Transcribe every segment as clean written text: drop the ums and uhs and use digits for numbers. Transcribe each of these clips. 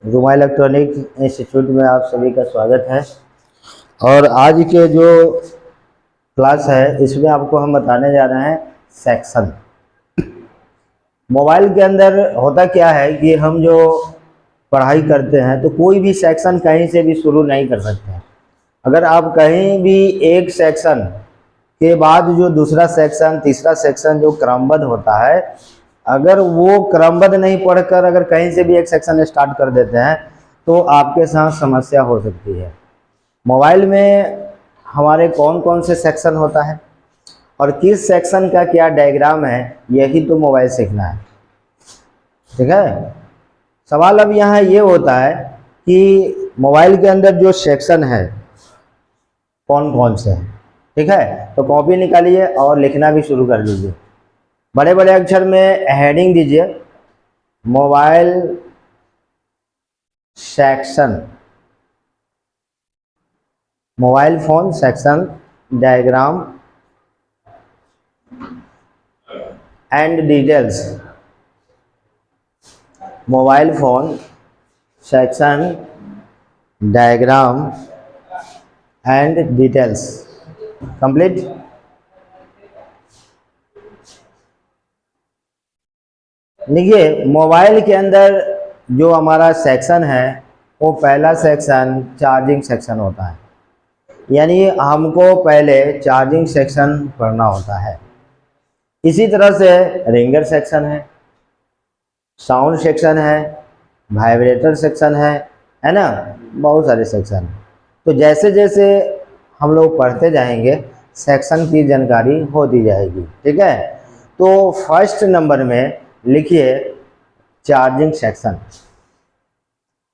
Ruma electronic institute में आप सभी का स्वागत है। और आज के जो क्लास है इसमें आपको हम बताने जा रहे हैं सेक्शन। मोबाइल के अंदर होता क्या है कि हम जो पढ़ाई करते हैं तो कोई भी सेक्शन कहीं से भी शुरू नहीं कर सकते हैं। अगर आप कहीं भी एक सेक्शन के बाद जो दूसरा सेक्शन, तीसरा सेक्शन जो क्रमबद्ध होता है, अगर वो क्रमबद्ध नहीं पढ़कर अगर कहीं से भी एक सेक्शन स्टार्ट कर देते हैं तो आपके साथ समस्या हो सकती है। मोबाइल में हमारे कौन कौन से सेक्शन होता है और किस सेक्शन का क्या डायग्राम है, यही तो मोबाइल सीखना है। ठीक है। सवाल अब यहाँ ये होता है कि मोबाइल के अंदर जो सेक्शन है कौन कौन से हैं। ठीक है, तो कॉपी निकालिए और लिखना भी शुरू कर दीजिए। बड़े बड़े अक्षर में हेडिंग दीजिए, mobile section, mobile phone section diagram and details. Mobile phone section diagram and details complete. देखिए, मोबाइल के अंदर जो हमारा सेक्शन है वो पहला सेक्शन चार्जिंग सेक्शन होता है। यानी हमको पहले चार्जिंग सेक्शन पढ़ना होता है। इसी तरह से रिंगर सेक्शन है, साउंड सेक्शन है, वाइब्रेटर सेक्शन है ना, बहुत सारे सेक्शन। तो जैसे जैसे हम लोग पढ़ते जाएंगे सेक्शन की जानकारी होती जाएगी। ठीक है, तो फर्स्ट नंबर में लिखिए चार्जिंग सेक्शन,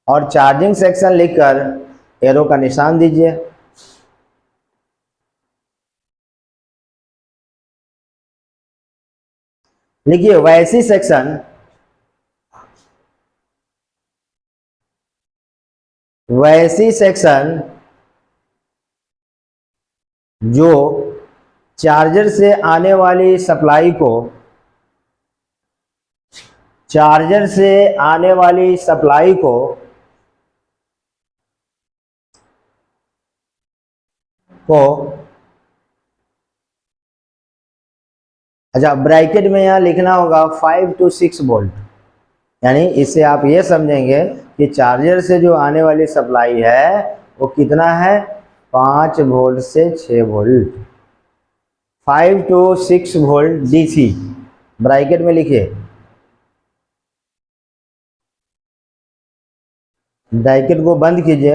और चार्जिंग सेक्शन लिखकर एरो का निशान दीजिए। लिखिए वैसी सेक्शन, वैसी सेक्शन जो चार्जर से आने वाली सप्लाई को, चार्जर से आने वाली सप्लाई को अच्छा, ब्रैकेट में यहाँ लिखना होगा 5 to 6 वोल्ट। यानी इससे आप ये समझेंगे कि चार्जर से जो आने वाली सप्लाई है वो कितना है, 5 वोल्ट से 6 volt, 5 to 6 volt DC. Bracket में लिखिए, ब्रैकेट को बंद कीजिए।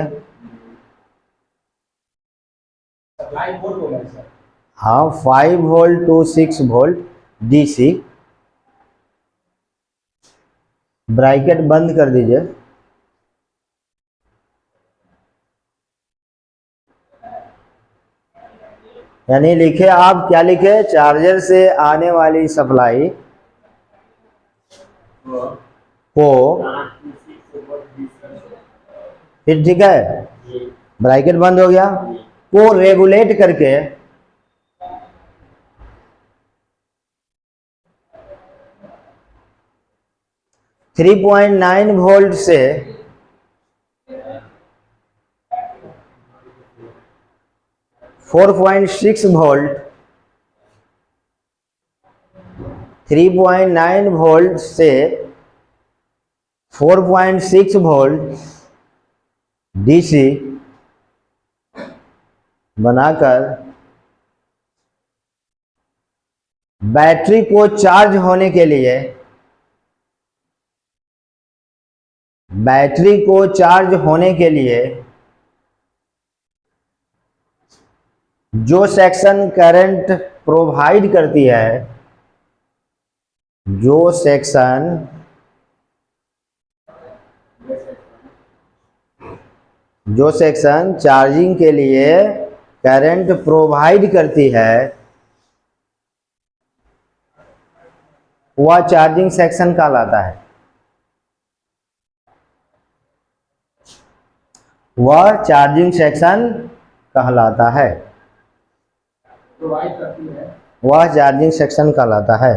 हाँ, 5 volt to 6 volt DC, bracket बंद कर दीजिए। यानी लिखे आप क्या लिखे, चार्जर से आने वाली सप्लाई को, फिर ठीक है, ब्रैकेट बंद हो गया, को रेगुलेट करके 3.9 वोल्ट से 4.6 वोल्ट, 3.9 वोल्ट से 4.6 वोल्ट डीसी बनाकर बैटरी को चार्ज होने के लिए, बैटरी को चार्ज होने के लिए जो सेक्शन करंट प्रोवाइड करती है, जो सेक्शन चार्जिंग के लिए करंट प्रोवाइड करती है वह चार्जिंग सेक्शन कहलाता है। वह चार्जिंग सेक्शन कहलाता है, वह चार्जिंग सेक्शन कहलाता है।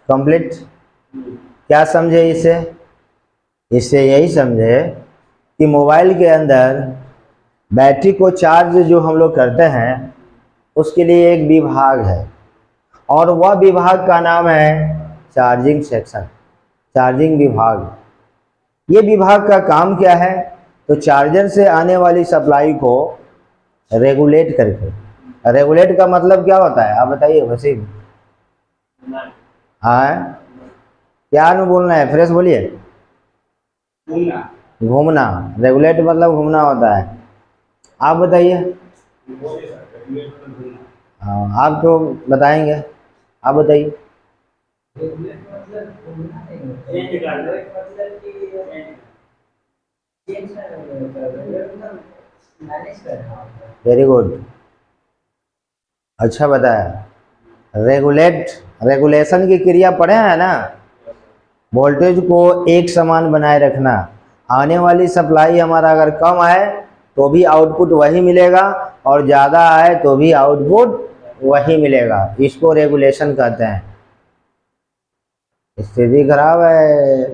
कंप्लीट। क्या समझे इससे? इससे यही समझे कि मोबाइल के अंदर बैटरी को चार्ज जो हम लोग करते हैं उसके लिए एक विभाग है, और वह विभाग का नाम है चार्जिंग सेक्शन, चार्जिंग विभाग। ये विभाग का काम क्या है? तो चार्जर से आने वाली सप्लाई को रेगुलेट करके, रेगुलेट का मतलब क्या होता है आप बताइए वसीम? हाँ, क्या नहीं बोलना है, फ्रेश बोलिए। घूमना, रेगुलेट मतलब घूमना होता है। आप बताइए। हाँ, आप तो बताएंगे, आप बताइए। वेरी गुड, अच्छा बताया। रेगुलेट, रेगुलेशन की क्रिया पढ़े हैं ना? वोल्टेज को एक समान बनाए रखना, आने वाली सप्लाई हमारा अगर कम आए तो भी आउटपुट वही मिलेगा, और ज़्यादा आए तो भी आउटपुट वही मिलेगा, इसको रेगुलेशन कहते हैं। स्थिति खराब है,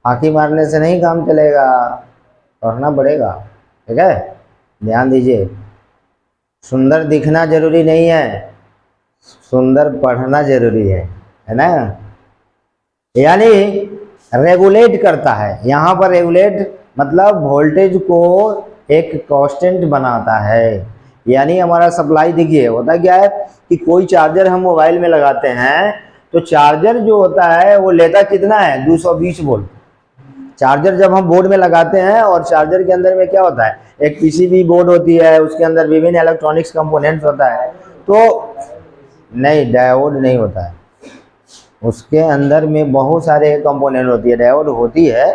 फांकी मारने से नहीं काम चलेगा, पढ़ना पड़ेगा, ठीक है? ध्यान दीजिए, सुंदर दिखना जरूरी नहीं है, सुंदर पढ़ना जरूरी है ना? यानी रेगुलेट करता है, यहाँ पर रेगुलेट मतलब वोल्टेज को एक कांस्टेंट बनाता है। यानी हमारा सप्लाई देखिए होता क्या है कि कोई चार्जर हम मोबाइल में लगाते हैं तो चार्जर जो होता है वो लेता कितना है? 220 वोल्ट। चार्जर जब हम बोर्ड में लगाते हैं, और चार्जर के अंदर में क्या होता है, एक पीसीबी बोर्ड होती है, उसके अंदर विभिन्न इलेक्ट्रॉनिक्स कंपोनेंट्स होता है। तो नहीं, डायोड नहीं होता है, उसके अंदर में बहुत सारे कंपोनेंट होती है, डायोड होती है।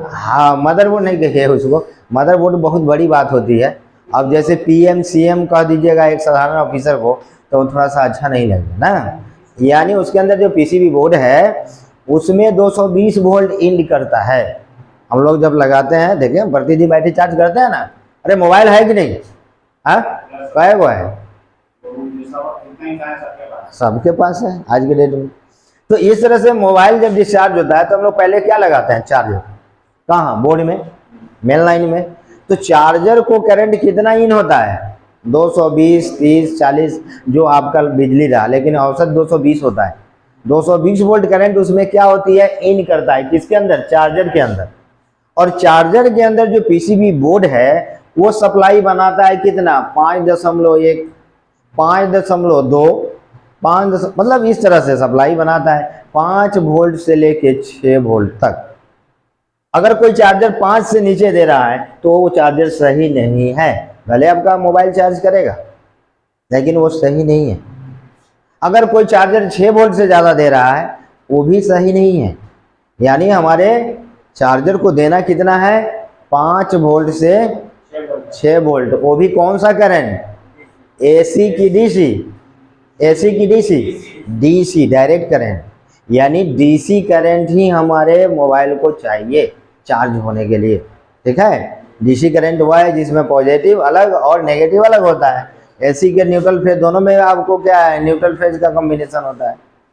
हाँ, मदरबोर्ड नहीं कहिए उसको, मदरबोर्ड बहुत बड़ी बात होती है। अब जैसे पीएम सीएम कह दीजिएगा एक साधारण ऑफिसर को तो थोड़ा सा अच्छा नहीं लगेगा ना। यानी उसके अंदर जो पीसीबी बोर्ड है उसमें 220 वोल्ट इंड करता है। हम लोग जब लगाते हैं, देखिए प्रतिदिन बैटरी चार्ज करते हैं ना, अरे मोबाइल है कि नहीं? हाँ, कै गो है? सबके पास है आज के डेट में। तो इस तरह से मोबाइल जब डिस्चार्ज होता है तो हम लोग पहले क्या लगाते हैं? चार्जर। कहाँ? बोर्ड में, मेन लाइन में। तो चार्जर को करंट कितना इन होता है? 220, 30, 40 जो आपका बिजली रहा, लेकिन औसत 220 होता है। 220 वोल्ट करंट उसमें क्या होती है? इन करता है, किसके अंदर? चार्जर के अंदर। और चार्जर के अंदर जो पीसीबी बोर्ड है वो सप्लाई बनाता है कितना? 5.1, 5.2, मतलब इस तरह से सप्लाई बनाता है, 5 वोल्ट से लेके 6 वोल्ट तक। अगर कोई चार्जर 5 से नीचे दे रहा है तो वो चार्जर सही नहीं है। भले आपका मोबाइल चार्ज करेगा लेकिन वो सही नहीं है। अगर कोई चार्जर 6 वोल्ट से ज़्यादा दे रहा है वो भी सही नहीं है। यानी हमारे चार्जर को देना कितना है? 5 वोल्ट से 6 वोल्ट, वो भी कौन सा करंट? एसी की डीसी? एसी की डीसी? DC, direct current. यानी डीसी करंट ही हमारे मोबाइल को चाहिए चार्ज होने के लिए, ठीक है? डीसी करंट हुआ है जिसमें पॉजिटिव अलग और नेगेटिव अलग होता है। एसी के न्यूट्रल फेज दोनों में आपको क्या है? न्यूट्रल फेज का कॉम्बिनेशन होता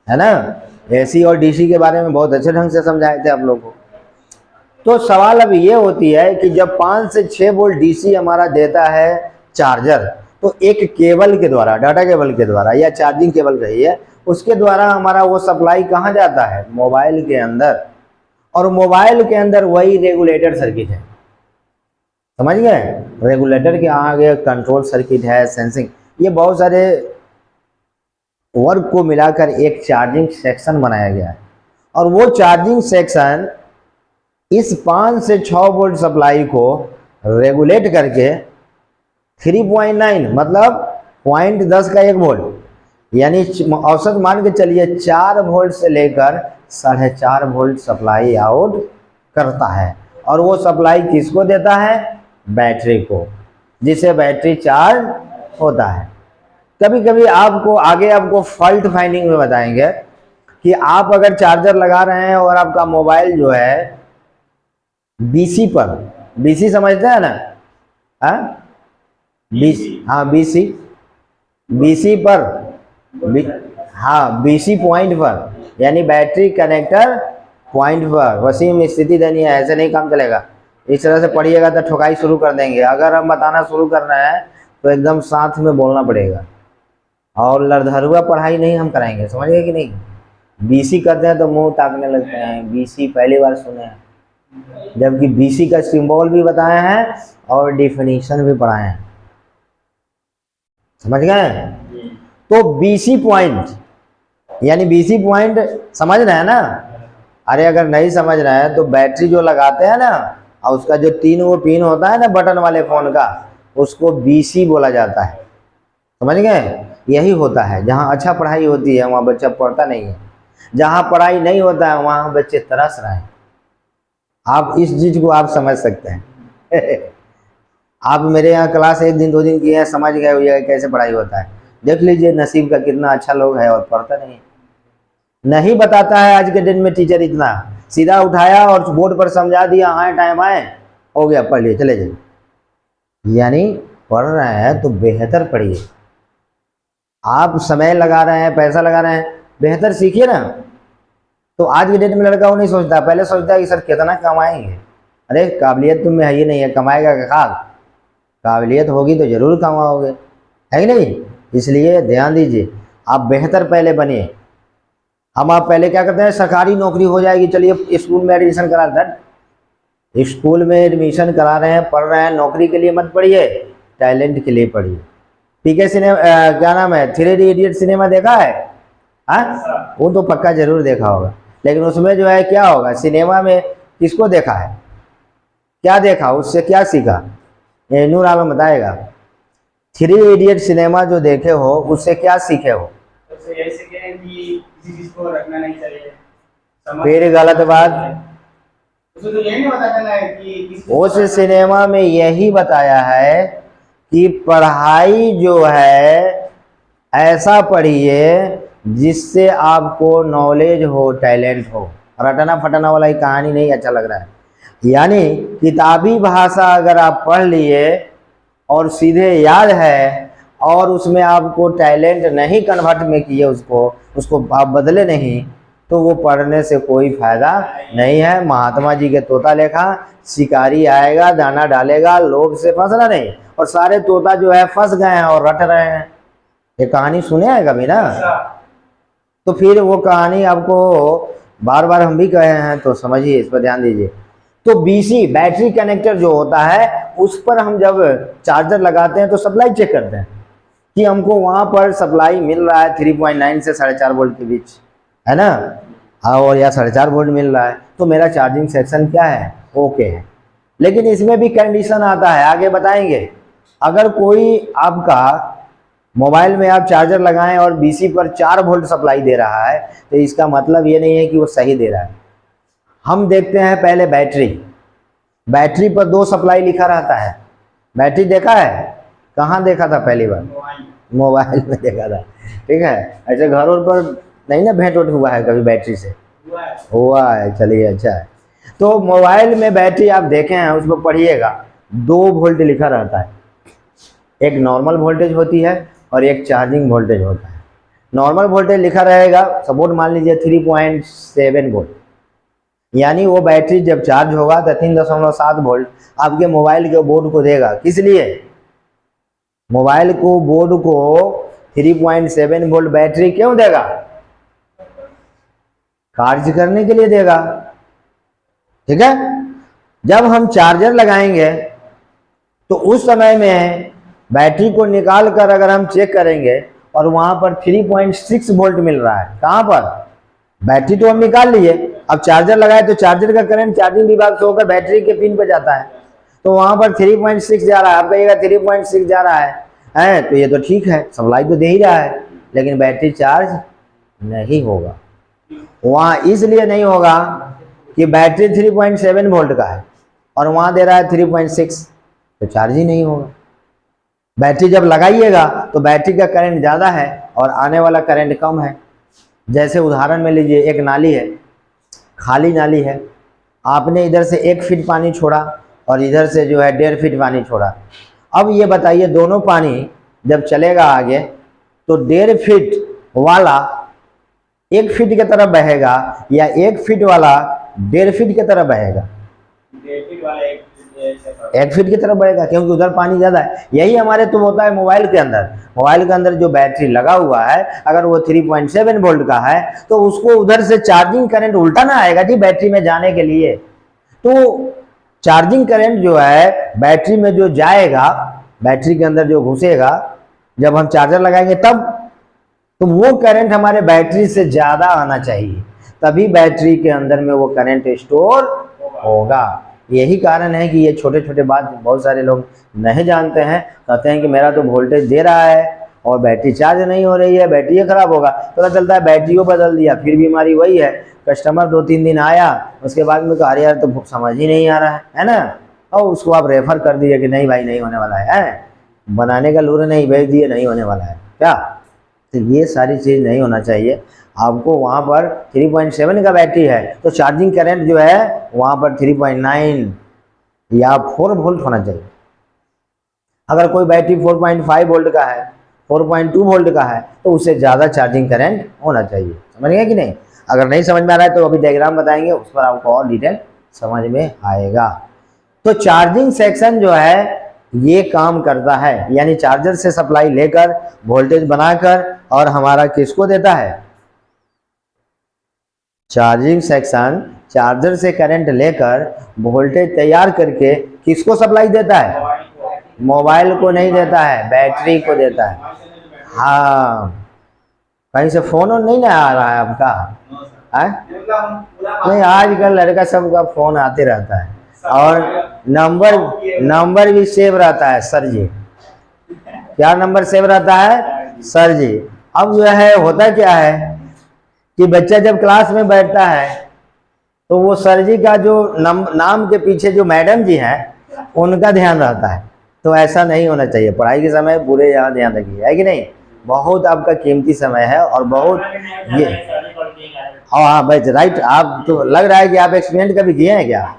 है ना? एसी और डीसी के बारे में बहुत अच्छे ढंग से समझाए थे आप लोगों को। तो सवाल अब ये होती है कि जब 5 से 6 वोल्ट डीसी हमारा देता है चार्जर, तो एक केबल के द्वारा, डाटा केबल के द्वारा या चार्जिंग केबल कहिए, उसके द्वारा हमारा वो सप्लाई कहाँ जाता है? मोबाइल के अंदर। और मोबाइल के अंदर वही रेगुलेटर सर्किट है, समझ गए? रेगुलेटर के आगे कंट्रोल सर्किट है, सेंसिंग, ये बहुत सारे वर्क को मिलाकर एक चार्जिंग सेक्शन बनाया गया है। और वो चार्जिंग सेक्शन इस 5 से 6 वोल्ट सप्लाई को रेगुलेट करके 3.9 मतलब 0.10 का 1 वोल्ट, यानी औसत मान के चलिए 4 वोल्ट से लेकर 4.5 वोल्ट सप्लाई आउट करता है। और वो सप्लाई किसको देता है? बैटरी को, जिससे बैटरी चार्ज होता है। कभी कभी आपको आगे आपको फॉल्ट फाइंडिंग में बताएंगे कि आप अगर चार्जर लगा रहे हैं और आपका मोबाइल जो है बीसी पर, बीसी समझते हैं ना? हाँ, बीसी, हाँ बीसी, BC पर बी, हाँ BC पॉइंट पर, यानी बैटरी कनेक्टर पॉइंट पर वसीम स्थिति देनी है। ऐसे नहीं काम चलेगा, इस तरह से पढ़िएगा तो ठोकाई शुरू कर देंगे। अगर हम बताना शुरू करना है तो एकदम साथ में बोलना पड़ेगा, और लड़धरुआ पढ़ाई नहीं हम कराएंगे, समझ गए कि नहीं। BC करते हैं तो मुंह ताकने लगते हैं, BC पहली बार सुने हैं, जबकि BC का सिंबल भी बताए हैं और डिफिनीशन भी पढ़ाए हैं, समझ गए। तो BC पॉइंट यानी BC पॉइंट समझ रहे हैं ना। अरे अगर नहीं समझ रहे हैं तो बैटरी जो लगाते हैं ना, और उसका जो 3 वो पिन होता है ना बटन वाले फोन का, उसको BC बोला जाता है, समझ गए। यही होता है, जहाँ अच्छा पढ़ाई होती है वहाँ बच्चा पढ़ता नहीं है, जहाँ पढ़ाई नहीं होता है वहाँ बच्चे तरस रहे हैं। आप इस चीज को आप समझ सकते हैं। आप मेरे यहाँ क्लास 1 दिन 2 दिन किए हैं, समझ गए हुए कैसे पढ़ाई होता है। देख लीजिए नसीब का कितना अच्छा लोग है और पढ़ता नहीं बताता है। आज के दिन में टीचर इतना सीधा उठाया और बोर्ड पर समझा दिया, हाँ टाइम आए हो गया, पढ़ लिए चले जाइए। यानी पढ़ रहे हैं तो बेहतर पढ़िए। आप समय लगा रहे हैं, पैसा लगा रहे हैं, बेहतर सीखिए ना। तो आज के डेट में लड़का वो नहीं सोचता, पहले सोचता है कि सर कितना कमाएंगे। अरे काबिलियत तुम में है ही नहीं है, कमाएगा क्या खाक, काबिलियत होगी तो जरूर कमाओगे, है कि नहीं। इसलिए ध्यान दीजिए, आप बेहतर पहले बनिए। हम आप पहले क्या करते हैं, सरकारी नौकरी हो जाएगी, चलिए स्कूल में एडमिशन करा दें। स्कूल में एडमिशन करा रहे हैं, पढ़ रहे हैं, नौकरी के लिए मत पढ़िए, टैलेंट के लिए पढ़िए। PK सिनेमा क्या नाम है, 3 इडियट सिनेमा देखा है? हाँ वो तो पक्का जरूर देखा होगा, लेकिन उसमें जो है क्या होगा, सिनेमा में किसको देखा है, क्या देखा, उससे क्या सीखा, नूर आलम बताएगा। 3 इडियट सिनेमा जो देखे हो उससे क्या सीखे हो? यही सीखे हैं कि किसी चीज को रखना नहीं चाहिए, फिर गलत बात, उसमें तो यही नहीं बताया है कि उस सिनेमा में यही बताया है कि पढ़ाई जो है ऐसा पढ़िए जिससे आपको नॉलेज हो, टैलेंट हो। रटना फटना वाला ही कहानी नहीं अच्छा लग रहा है। यानी किताबी भाषा अगर आप पढ़ लिए और सीधे याद है, और उसमें आपको टैलेंट नहीं कन्वर्ट में किए, उसको आप बदले नहीं, तो वो पढ़ने से कोई फायदा नहीं है। महात्मा जी के तोता लेखा शिकारी आएगा, दाना डालेगा, लोभ से फंसना नहीं, और सारे तोता जो है फंस गए हैं और रट रहे हैं। ये कहानी सुने हैं कभी ना, तो फिर वो कहानी आपको बार बार हम भी कहे हैं, तो समझिए, इस पर ध्यान दीजिए। तो BC बैटरी कनेक्टर जो होता है, उस पर हम जब चार्जर लगाते हैं तो सप्लाई चेक करते हैं कि हमको वहां पर सप्लाई मिल रहा है 3.9 से 4.5 वोल्ट के बीच, है ना, और या 4.5 वोल्ट मिल रहा है, तो मेरा चार्जिंग सेक्शन क्या है, ओके है। लेकिन इसमें भी कंडीशन आता है, आगे बताएंगे। अगर कोई आपका मोबाइल में आप चार्जर लगाएं और BC पर 4 वोल्ट सप्लाई दे रहा है, तो इसका मतलब ये नहीं है कि वो सही दे रहा है। हम देखते हैं पहले बैटरी पर 2 सप्लाई लिखा रहता है। बैटरी देखा है, कहाँ देखा था पहली बार? मोबाइल में देखा था, ठीक है। ऐसे घरों पर नहीं ना भेंट हुआ है कभी बैटरी से? हुआ है, चलिए अच्छा है। तो मोबाइल में बैटरी आप देखे हैं, उसमें पढ़िएगा 2 वोल्ट लिखा रहता है। एक नॉर्मल वोल्टेज होती है और एक चार्जिंग वोल्टेज होता है। नॉर्मल वोल्टेज लिखा रहेगा, सपोर्ट मान लीजिए 3.7 वोल्ट, यानी वो बैटरी जब चार्ज होगा तो 3.7 वोल्ट आपके मोबाइल के बोर्ड को देगा। किस लिए? मोबाइल को बोर्ड को 3.7 वोल्ट बैटरी क्यों देगा? कार्य करने के लिए देगा, ठीक है। जब हम चार्जर लगाएंगे तो उस समय में बैटरी को निकाल कर अगर हम चेक करेंगे और वहां पर 3.6 वोल्ट मिल रहा है, कहां पर? बैटरी तो हम निकाल लिए, अब चार्जर लगाए तो चार्जर का करंट चार्जिंग विभाग से होकर बैटरी के पिन पे जाता है, तो वहां पर 3.6 जा रहा है। आप कहिएगा 3.6 जा रहा है तो ये तो ठीक है, सप्लाई तो दे ही रहा है, लेकिन बैटरी चार्ज नहीं होगा। वहां इसलिए नहीं होगा कि बैटरी 3.7 वोल्ट का है और वहां दे रहा है 3.6, तो चार्ज ही नहीं होगा। बैटरी जब लगाइएगा तो बैटरी का करंट ज़्यादा है और आने वाला करंट कम है। जैसे उदाहरण में लीजिए, एक नाली है, खाली नाली है, आपने इधर से 1 फीट पानी छोड़ा और इधर से जो है 1.5 फीट पानी छोड़ा। अब ये बताइए, दोनों पानी जब चलेगा आगे तो 1.5 फीट वाला 1 फीट की तरफ बहेगा या 1 फीट वाला 1.5 फीट की तरफ बहेगा? 1.5 फीट वाला 1 फीट की तरफ बढ़ेगा, क्योंकि उधर पानी ज्यादा है। यही हमारे तो होता है मोबाइल के अंदर। मोबाइल के अंदर जो बैटरी लगा हुआ है, अगर वो 3.7 वोल्ट का है तो उसको उधर से चार्जिंग करंट उल्टा ना आएगा जी बैटरी में जाने के लिए। तो चार्जिंग करंट जो है बैटरी में जो जाएगा, बैटरी के अंदर जो घुसेगा जब हम चार्जर लगाएंगे तब, तो वो करंट हमारे बैटरी से ज्यादा आना चाहिए, तभी बैटरी के अंदर में वो करंट स्टोर होगा। यही कारण है कि ये छोटे छोटे बात बहुत सारे लोग नहीं जानते हैं। कहते हैं कि मेरा तो वोल्टेज दे रहा है और बैटरी चार्ज नहीं हो रही है, बैटरी खराब होगा। पता चलता है बैटरियों बदल दिया, फिर बीमारी वही है। कस्टमर 2-3 दिन आया, उसके बाद में कहा अरे यार तो समझ ही नहीं आ रहा है ना, और उसको आप रेफर कर दीजिए कि नहीं भाई नहीं होने वाला है, बनाने का लूर नहीं भेज दिए, नहीं होने वाला है क्या। तो ये सारी चीज़ नहीं होना चाहिए। आपको वहाँ पर 3.7 का बैटरी है तो चार्जिंग करंट जो है वहाँ पर 3.9 या 4 वोल्ट होना चाहिए। अगर कोई बैटरी 4.5 वोल्ट का है, 4.2 वोल्ट का है, तो उससे ज़्यादा चार्जिंग करंट होना चाहिए। समझ गए कि नहीं? अगर नहीं समझ में आ रहा है तो अभी डायग्राम बताएंगे, उस पर आपको और डिटेल समझ में आएगा। तो चार्जिंग सेक्शन जो है ये काम करता है, यानी चार्जर से सप्लाई लेकर वोल्टेज बनाकर और हमारा किसको देता है? चार्जिंग सेक्शन चार्जर से करंट लेकर वोल्टेज तैयार करके किसको सप्लाई देता है? मोबाइल को नहीं देता है, बैटरी को देता है। हाँ, कहीं से फोन नहीं ना आ रहा है आपका? नहीं, आजकल लड़का सबका फोन आते रहता है और नंबर भी सेव रहता है सर जी। क्या नंबर सेव रहता है सर जी? अब जो है होता क्या है कि बच्चा जब क्लास में बैठता है तो वो सर जी का जो नाम के पीछे जो मैडम जी हैं उनका ध्यान रहता है। तो ऐसा नहीं होना चाहिए। पढ़ाई के समय पूरे यहाँ ध्यान रखिए, है कि नहीं? बहुत आपका कीमती समय है और बहुत ये। हाँ भाई राइट, आप तो लग रहा है कि आप एक्सपेरिमेंट कभी किए हैं क्या?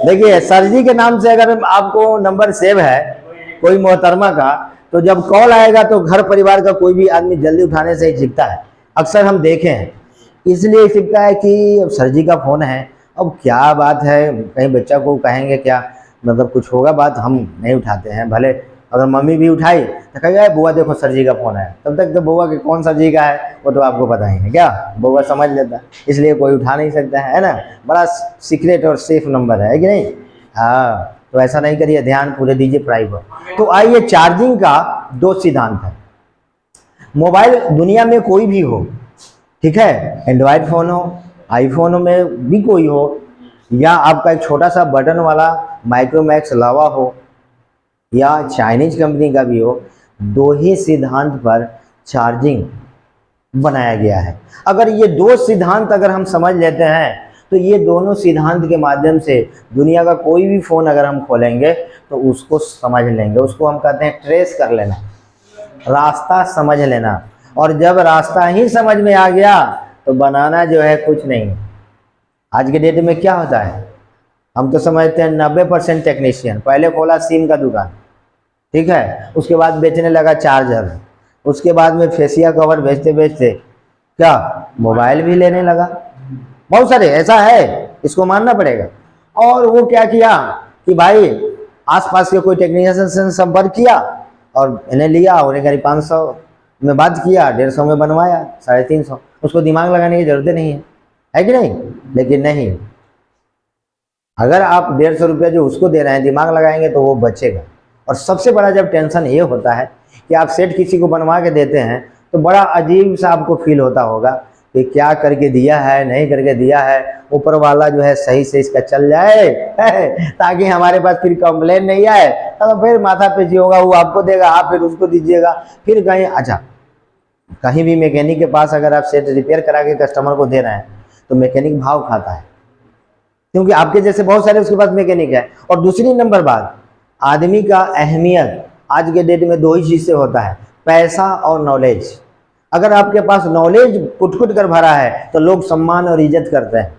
देखिए सर जी के नाम से अगर आपको नंबर सेव है कोई मोहतरमा का, तो जब कॉल आएगा तो घर परिवार का कोई भी आदमी जल्दी उठाने से ही सीखता है। अक्सर हम देखे हैं, इसलिए सीखता है कि अब सर जी का फोन है, अब क्या बात है, कहीं बच्चा को कहेंगे क्या, मतलब कुछ होगा बात, हम नहीं उठाते हैं। भले अगर मम्मी भी उठाई तो कहेगा बुआ देखो सर जी का फोन है, तब तक तो बुआ के कौन सर जी का है वो तो आपको पता ही है क्या, बुआ समझ लेता, इसलिए कोई उठा नहीं सकता है ना। बड़ा सीक्रेट और सेफ नंबर है कि नहीं? हाँ, तो ऐसा नहीं करिए, ध्यान पूरे दीजिए पढ़ाई पर। तो आइए, चार्जिंग का 2 सिद्धांत है। मोबाइल दुनिया में कोई भी हो, ठीक है, एंड्रॉयड फ़ोन हो, आईफोन में भी कोई हो, या आपका एक छोटा सा बटन वाला माइक्रोमैक्स लावा हो या चाइनीज कंपनी का भी हो, 2 ही सिद्धांत पर चार्जिंग बनाया गया है। अगर ये 2 सिद्धांत अगर हम समझ लेते हैं तो ये दोनों सिद्धांत के माध्यम से दुनिया का कोई भी फ़ोन अगर हम खोलेंगे तो उसको समझ लेंगे। उसको हम कहते हैं ट्रेस कर लेना, रास्ता समझ लेना। और जब रास्ता ही समझ में आ गया तो बनाना जो है कुछ नहीं। आज के डेट में क्या होता है, हम तो समझते हैं 90% टेक्नीशियन पहले खोला सिम का दुकान, ठीक है, उसके बाद बेचने लगा चार्जर, उसके बाद में फेसिया कवर बेचते बेचते क्या मोबाइल भी लेने लगा। बहुत सारे ऐसा है, इसको मानना पड़ेगा। और वो क्या किया कि भाई आसपास के कोई टेक्नीशियन से संपर्क किया और इन्हें लिया, उन्हें करीब 500 में बात किया, 150 में बनवाया, 350। उसको दिमाग लगाने की जरूरत नहीं है कि नहीं? लेकिन नहीं, अगर आप 150 रुपया जो उसको दे रहे हैं दिमाग लगाएंगे तो वो बचेगा। और सबसे बड़ा जब टेंशन ये होता है कि आप सेट किसी को बनवा के देते हैं तो बड़ा अजीब सा आपको फील होता होगा कि क्या करके दिया है, नहीं करके दिया है, ऊपर वाला जो है सही से इसका चल जाए ताकि हमारे पास फिर कंप्लेन नहीं आए। तो फिर माथा पेची होगा, वो आपको देगा, आप फिर उसको दीजिएगा, फिर कहीं अच्छा कहीं भी मैकेनिक के पास अगर आप सेट रिपेयर करा के कस्टमर को दे रहे हैं तो मैकेनिक भाव खाता है, क्योंकि आपके जैसे बहुत सारे उसके पास मैकेनिक है। और दूसरी नंबर बात, आदमी का अहमियत आज के डेट में 2 ही चीज़ से होता है, पैसा और नॉलेज। अगर आपके पास नॉलेज कुट-कुट कर भरा है तो लोग सम्मान और इज्जत करते हैं।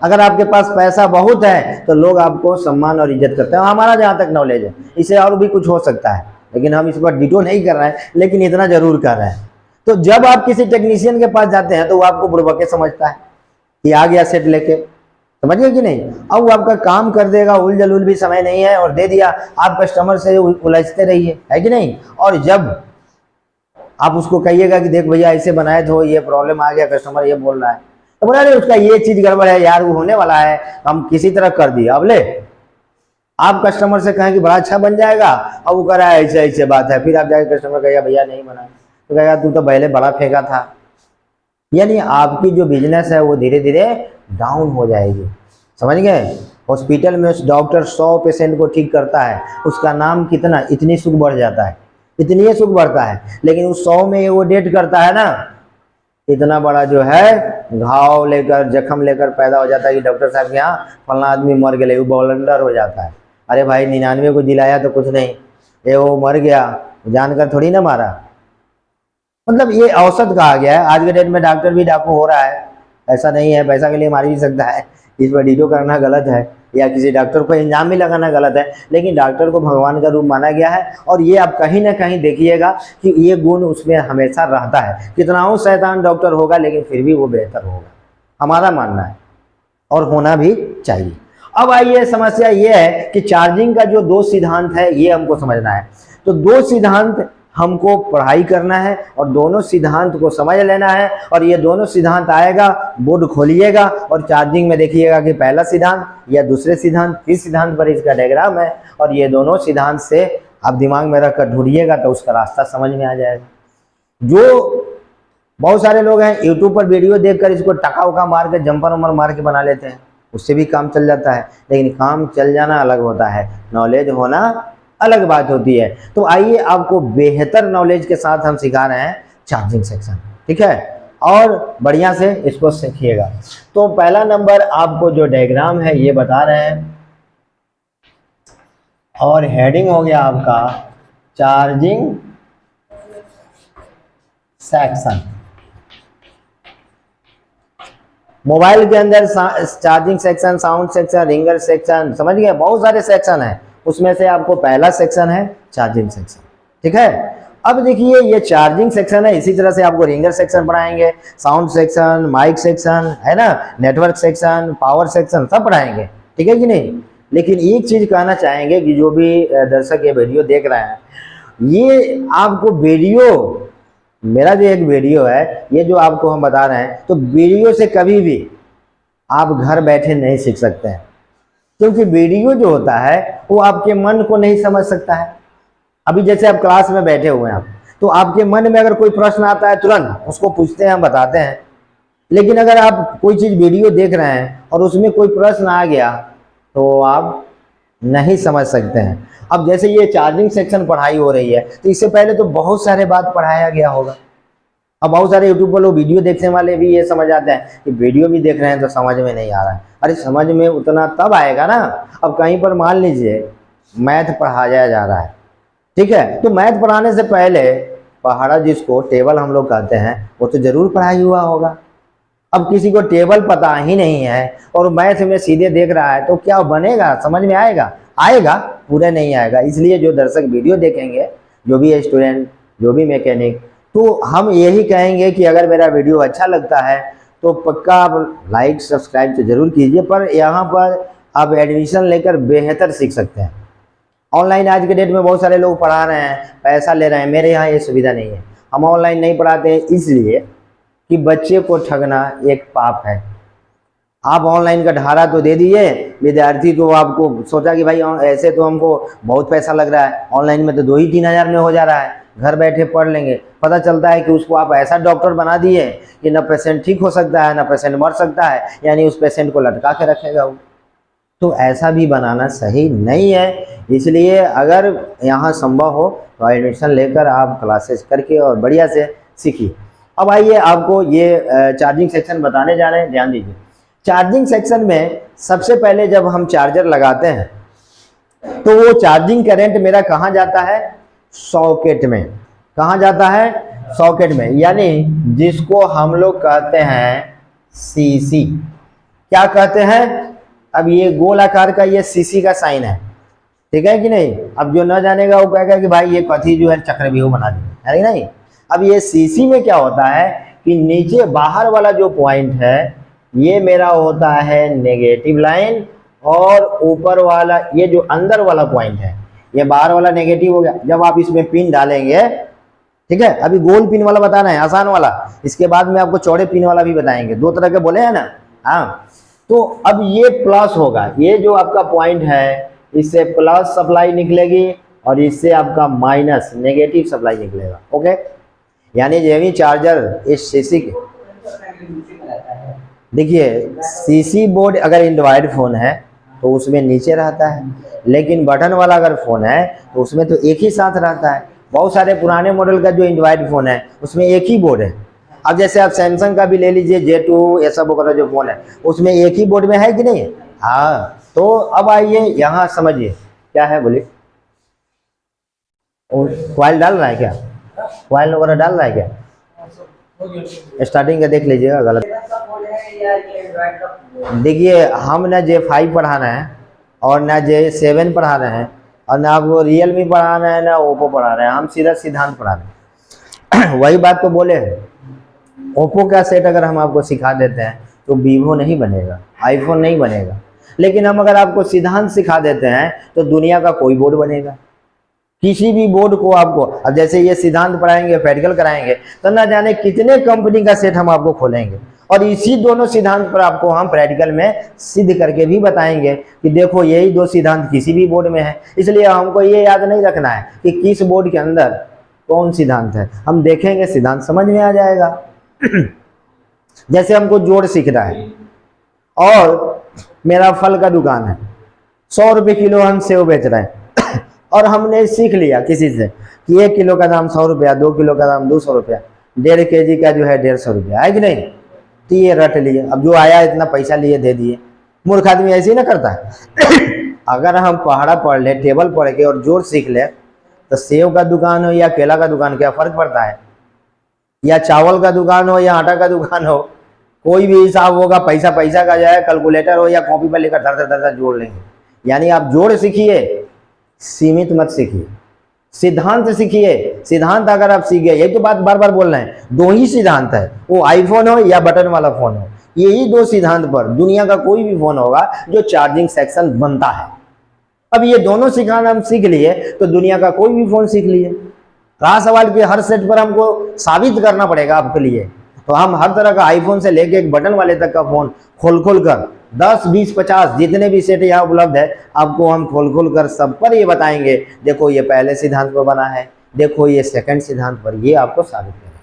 अगर आपके पास पैसा बहुत है तो लोग आपको सम्मान और इज्जत करते हैं। हमारा जहाँ तक नॉलेज है, इससे और भी कुछ हो सकता है, लेकिन हम इस पर डिटो नहीं कर रहे हैं, लेकिन इतना जरूर कर रहे हैं। तो जब आप किसी टेक्नीशियन के पास जाते हैं तो वो आपको बुड़बके समझता है कि आ गया सेट लेके, समझिए कि नहीं। अब वो आपका काम कर देगा, उल जलूल भी समय नहीं है और दे दिया, आप कस्टमर से उलझते रहिए, है कि नहीं। और जब आप उसको कहिएगा कि देख भैया ऐसे बनाए तो ये प्रॉब्लम आ गया, कस्टमर ये बोल रहा है, तो बोला अरे उसका ये चीज गड़बड़ है यार, वो होने वाला है, हम किसी तरह कर दिए। अब ले आप कस्टमर से कहें कि बड़ा अच्छा बन जाएगा, अब वो कह रहा है ऐसे ऐसे बात है, फिर आप जाके कस्टमर कहेगा भैया नहीं बना, तो कहेगा तू तो पहले बड़ा फेंका था। यानी आपकी जो बिजनेस है वो धीरे धीरे डाउन हो जाएगी, समझ गए। हॉस्पिटल में उस डॉक्टर 100 पेशेंट को ठीक करता है, उसका नाम कितना इतनी सुख बढ़ जाता है, इतनी सुख बढ़ता है, लेकिन उस 100 में वो डेट करता है ना, इतना बड़ा जो है घाव लेकर जख्म लेकर पैदा हो जाता है कि डॉक्टर साहब के यहाँ फलना आदमी मर गए, वो वॉलंटियर हो जाता है। अरे भाई 99 को जिलाया तो कुछ नहीं, ये वो मर गया, जानकर थोड़ी ना मारा। मतलब ये औसत कहा गया है। आज के डेट में डॉक्टर भी डाकू हो रहा है, ऐसा नहीं है, पैसा के लिए मार भी सकता है, इस पर डीडो करना गलत है, या किसी डॉक्टर को इल्जाम भी लगाना गलत है, लेकिन डॉक्टर को भगवान का रूप माना गया है। और ये आप कहीं ना कहीं देखिएगा कि ये गुण उसमें हमेशा रहता है। कितना हो शैतान डॉक्टर होगा, लेकिन फिर भी वो बेहतर होगा, हमारा मानना है, और होना भी चाहिए। अब आइए, समस्या ये है कि चार्जिंग का जो 2 सिद्धांत है ये हमको समझना है। तो 2 सिद्धांत हमको पढ़ाई करना है और दोनों सिद्धांत को समझ लेना है। और ये दोनों सिद्धांत आएगा, बोर्ड खोलिएगा और चार्जिंग में देखिएगा कि पहला सिद्धांत या दूसरे सिद्धांत, किस सिद्धांत पर इसका डायग्राम है, और ये दोनों सिद्धांत से आप दिमाग में रखकर ढूंढिएगा तो उसका रास्ता समझ में आ जाएगा। जो बहुत सारे लोग हैं यूट्यूब पर वीडियो देखकर इसको टका उका मार के जंपर उमर मार के बना लेते हैं, उससे भी काम चल जाता है, लेकिन काम चल जाना अलग होता है, नॉलेज होना अलग बात होती है। तो आइए आपको बेहतर नॉलेज के साथ हम सिखा रहे हैं चार्जिंग सेक्शन, ठीक है, और बढ़िया से इसको सीखिएगा। तो पहला नंबर आपको जो डायग्राम है ये बता रहे हैं, और हेडिंग हो गया आपका चार्जिंग सेक्शन। मोबाइल के अंदर charging section, sound section, ringer section, समझ गए, बहुत सारे सेक्शन हैं, उसमें से आपको पहला सेक्शन है चार्जिंग सेक्शन, ठीक है। अब देखिए ये चार्जिंग सेक्शन है, इसी तरह से आपको रिंगर सेक्शन पढ़ाएंगे, साउंड सेक्शन, माइक सेक्शन, है ना, नेटवर्क सेक्शन, पावर सेक्शन, सब पढ़ाएंगे, ठीक है कि नहीं। लेकिन एक चीज कहना चाहेंगे कि जो भी दर्शक ये वीडियो देख रहे हैं, ये आपको वीडियो, मेरा जो एक वीडियो है ये जो आपको हम बता रहे हैं, तो वीडियो से कभी भी आप घर बैठे नहीं सीख सकते हैं, क्योंकि वीडियो जो होता है वो आपके मन को नहीं समझ सकता है। अभी जैसे आप क्लास में बैठे हुए हैं आप, तो आपके मन में अगर कोई प्रश्न आता है तुरंत उसको पूछते हैं, हम बताते हैं। लेकिन अगर आप कोई चीज़ वीडियो देख रहे हैं और उसमें कोई प्रश्न आ गया तो आप नहीं समझ सकते हैं। अब जैसे ये चार्जिंग सेक्शन पढ़ाई हो रही है, तो इससे पहले तो बहुत सारे बात पढ़ाया गया होगा। अब बहुत सारे यूट्यूब पर लोग वीडियो देखने वाले भी ये समझ आते हैं कि वीडियो भी देख रहे हैं तो समझ में नहीं आ रहा है। अरे समझ में उतना तब आएगा ना, अब कहीं पर मान लीजिए मैथ पढ़ाया जा रहा है, ठीक है, तो मैथ पढ़ाने से पहले पहाड़ा, जिसको टेबल हम लोग कहते हैं, वो तो जरूर पढ़ाई हुआ होगा। अब किसी को टेबल पता ही नहीं है और मैथ में सीधे देख रहा है तो क्या बनेगा, समझ में आएगा? आएगा, पूरा नहीं आएगा। इसलिए जो दर्शक वीडियो देखेंगे, जो भी स्टूडेंट, जो भी मैकेनिक, तो हम यही कहेंगे कि अगर मेरा वीडियो अच्छा लगता है तो पक्का आप लाइक सब्सक्राइब तो जरूर कीजिए। पर यहाँ पर आप एडमिशन लेकर बेहतर सीख सकते हैं। ऑनलाइन आज के डेट में बहुत सारे लोग पढ़ा रहे हैं, पैसा ले रहे हैं, मेरे यहाँ ये सुविधा नहीं है। हम ऑनलाइन नहीं पढ़ाते हैं इसलिए कि बच्चे को ठगना एक पाप है। आप ऑनलाइन का ढारा तो दे दिए, विद्यार्थी तो आपको सोचा कि भाई ऐसे तो हमको बहुत पैसा लग रहा है, ऑनलाइन में तो 2-3 हज़ार में हो जा रहा है, घर बैठे पढ़ लेंगे। पता चलता है कि उसको आप ऐसा डॉक्टर बना दिए कि ना पेशेंट ठीक हो सकता है ना पेशेंट मर सकता है, यानी उस पेशेंट को लटका के रखेगा वो। तो ऐसा भी बनाना सही नहीं है। इसलिए अगर यहाँ संभव हो तो एडमिशन लेकर आप क्लासेस करके और बढ़िया से सीखिए। अब आइए आपको ये चार्जिंग सेक्शन बताने जा रहे हैं, ध्यान दीजिए। चार्जिंग सेक्शन में सबसे पहले जब हम चार्जर लगाते हैं तो वो चार्जिंग करंट मेरा कहाँ जाता है? सॉकेट में। कहाँ जाता है? सॉकेट में, यानी जिसको हम लोग कहते हैं सीसी। क्या कहते हैं? अब ये गोल आकार का ये सीसी का साइन है, ठीक है कि नहीं। अब जो न जानेगा वो कहेगा कि भाई ये कथी जो है चक्रव्यूह बना दिया, है कि नहीं। अब ये सीसी में क्या होता है कि नीचे बाहर वाला जो पॉइंट है ये मेरा होता है नेगेटिव लाइन, और ऊपर वाला ये जो अंदर वाला पॉइंट है ये बाहर वाला नेगेटिव हो गया। जब आप इसमें पिन डालेंगे, ठीक है, अभी गोल पिन वाला बताना है, आसान वाला, इसके बाद में आपको चौड़े पिन वाला भी बताएंगे, दो तरह के बोले हैं ना। हाँ, तो अब ये प्लस होगा, ये जो आपका पॉइंट है इससे प्लस सप्लाई निकलेगी और इससे आपका माइनस नेगेटिव सप्लाई निकलेगा। ओके, यानी जो भी चार्जर इस सीसी के, देखिए सीसी बोर्ड अगर एंड्रॉयड फ़ोन है तो उसमें नीचे रहता है, लेकिन बटन वाला अगर फ़ोन है तो उसमें तो एक ही साथ रहता है। बहुत सारे पुराने मॉडल का जो एंड्रॉयड फ़ोन है उसमें एक ही बोर्ड है। अब जैसे आप सैमसंग का भी ले लीजिए, J2 ये सब वगैरह जो फ़ोन है उसमें एक ही बोर्ड में है कि नहीं। हाँ, तो अब आइए यहाँ समझिए क्या है, बोलिए। कॉइल डाल रहा है क्या, कॉइल वगैरह डाल रहा है क्या, स्टार्टिंग का देख लीजिएगा गलत। देखिए हम ना J5 पढ़ा रहे हैं और ना J7 पढ़ा रहे हैं और ना वो रियलमी पढ़ा रहे हैं ना ओप्पो पढ़ा रहे हैं, हम सीधा सिद्धांत पढ़ा रहे हैं। वही बात तो बोले हैं, ओप्पो का सेट अगर हम आपको सिखा देते हैं तो वीवो नहीं बनेगा, आईफोन नहीं बनेगा, लेकिन हम अगर आपको सिद्धांत सिखा देते हैं तो दुनिया का कोई बोर्ड बनेगा। किसी भी बोर्ड को आपको, अब जैसे ये सिद्धांत पढ़ाएंगे, प्रैक्टिकल कराएंगे, तो ना जाने कितने कंपनी का सेट हम आपको खोलेंगे और इसी दोनों सिद्धांत पर आपको हम प्रैक्टिकल में सिद्ध करके भी बताएंगे कि देखो यही दो सिद्धांत किसी भी बोर्ड में है। इसलिए हमको ये याद नहीं रखना है कि किस बोर्ड के अंदर कौन सिद्धांत है, हम देखेंगे सिद्धांत समझ में आ जाएगा। जैसे हमको जोड़ सीखना है और मेरा फल का दुकान है, 100 रुपये किलो हम सेव बेच रहे हैं और हमने सीख लिया किसी से कि 1 किलो का दाम 100 रुपया, 2 किलो का दाम 200 रुपया, 1.5 kg का जो है 150 रुपया, है कि नहीं। तो ये रट लिए, अब जो आया इतना पैसा लिए दे दिए। मूर्ख आदमी ऐसे ही ना करता है। अगर हम पहाड़ा पढ़ ले, टेबल पढ़ के और जोड़ सीख ले, तो सेव का दुकान हो या केला का दुकान क्या फर्क पड़ता है, या चावल का दुकान हो या आटा का दुकान हो, कोई भी हिसाब होगा, पैसा पैसा का जाए, कैलकुलेटर हो या कॉपी पर लेकर धर धर जोड़ लेंगे। यानी आप जोड़ सीखिए, सीमित मत सीखिए, सिद्धांत सीखिए। सिद्धांत अगर आप सीख गए, यही तो बात बार बार बोल रहे हैं, दो ही सिद्धांत है, वो आईफोन हो या बटन वाला फोन हो, यही दो सिद्धांत पर दुनिया का कोई भी फोन होगा जो चार्जिंग सेक्शन बनता है। अब ये दोनों सिखाना हम सीख लिए तो दुनिया का कोई भी फोन सीख लिए। रहा सवाल कि हर सेट पर हमको साबित करना पड़ेगा आपके लिए, तो हम हर तरह का आईफोन से लेके एक बटन वाले तक का फोन खोल खोल कर 10, 20, 50 जितने भी सेट यहाँ उपलब्ध है आपको हम खोल खोल कर सब पर ये बताएंगे, देखो ये पहले सिद्धांत पर बना है, देखो ये सेकंड सिद्धांत पर, ये आपको साबित करेंगे।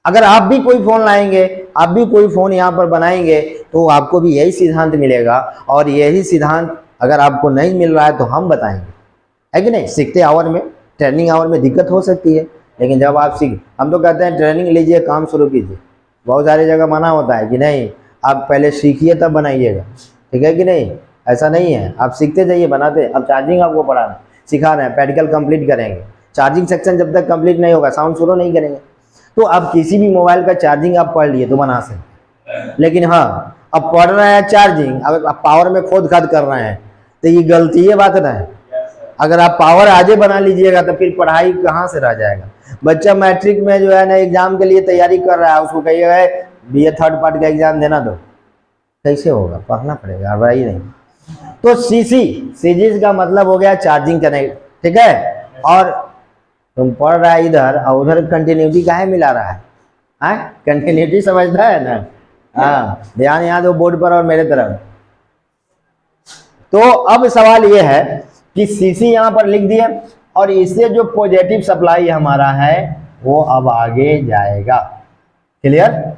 अगर आप भी कोई फोन लाएंगे, आप भी कोई फोन यहाँ पर बनाएंगे तो आपको भी यही सिद्धांत मिलेगा, और यही सिद्धांत अगर आपको नहीं मिल रहा है तो हम बताएंगे, है कि नहीं। सीखते आवर में, ट्रेनिंग आवर में दिक्कत हो सकती है, लेकिन जब आप सीख, हम तो कहते हैं ट्रेनिंग लीजिए काम शुरू कीजिए। बहुत सारी जगह मना होता है कि नहीं आप पहले सीखिए तब बनाइएगा, ठीक है कि नहीं। ऐसा नहीं है, आप सीखते जाइए बनाते। अब चार्जिंग आपको पढ़ाना सिखा रहे हैं, प्रैक्टिकल कंप्लीट करेंगे, चार्जिंग सेक्शन जब तक कंप्लीट नहीं होगा साउंड शुरू नहीं करेंगे। तो आप किसी भी मोबाइल का चार्जिंग आप पढ़ लिए तो बना सकते, लेकिन हाँ अब पढ़ रहे हैं चार्जिंग, अगर आप पावर में खोद खाद कर रहे हैं तो ये गलती है बात ना है। अगर आप पावर आगे बना लीजिएगा तो फिर पढ़ाई कहाँ से रह जाएगा। बच्चा मैट्रिक में जो है ना एग्जाम के लिए तैयारी कर रहा है, उसको कहिएगा BA थर्ड पार्ट का एग्जाम देना दो, कैसे होगा, पढ़ना पड़ेगा, वही नहीं। तो सीजी का मतलब हो गया चार्जिंग करने, ठीक है। और तुम पढ़ रहा है इधर और उधर कंटिन्यूटी काहे मिला रहा है, कंटिन्यूटी समझता है ना। हाँ, ध्यान यहाँ दो बोर्ड पर और मेरे तरफ। तो अब सवाल ये है कि सीसी यहाँ पर लिख दिए और इससे जो पॉजिटिव सप्लाई हमारा है वो अब आगे जाएगा। क्लियर।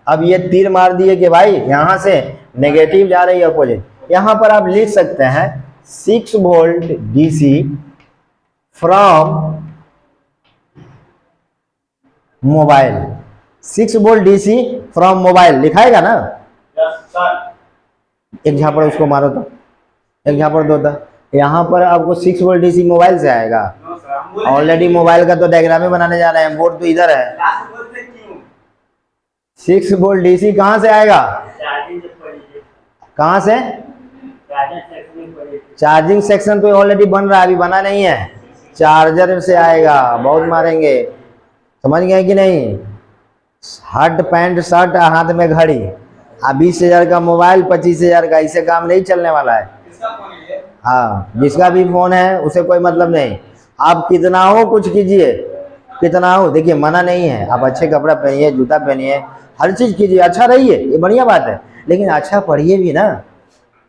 अब ये तीर मार दिए कि भाई यहां से नेगेटिव जा रही है अपोजिट, यहां पर आप लिख सकते हैं 6 volt DC from mobile. 6 volt DC from mobile लिखाएगा ना। एक झापड़ उसको मारो तो, एक झापड़ दो तो, यहाँ पर आपको 6 वोल्ट DC मोबाइल से आएगा। ऑलरेडी मोबाइल का तो डायग्राम ही बनाने जा रहे हैं, बोर्ड तो इधर है। 6 वोल्ट DC कहाँ से आएगा, कहाँ से, चार्जिंग सेक्शन तो ऑलरेडी बन रहा है, अभी बना नहीं है। चार्जर से आएगा, बहुत मारेंगे, समझ गए कि नहीं। हट पैंट शर्ट, हाथ में घड़ी, 20,000 का मोबाइल, 25,000 का, इससे काम नहीं चलने वाला है। किसका फोन है ये? हाँ, जिसका भी फोन है उसे कोई मतलब नहीं। आप कितना हो कुछ कीजिए, कितना हो, देखिए मना नहीं है, आप अच्छे कपड़ा पहनिए, जूता पहनिए, हर चीज़ कीजिए, अच्छा रहिए, ये बढ़िया बात है, लेकिन अच्छा पढ़िए भी ना।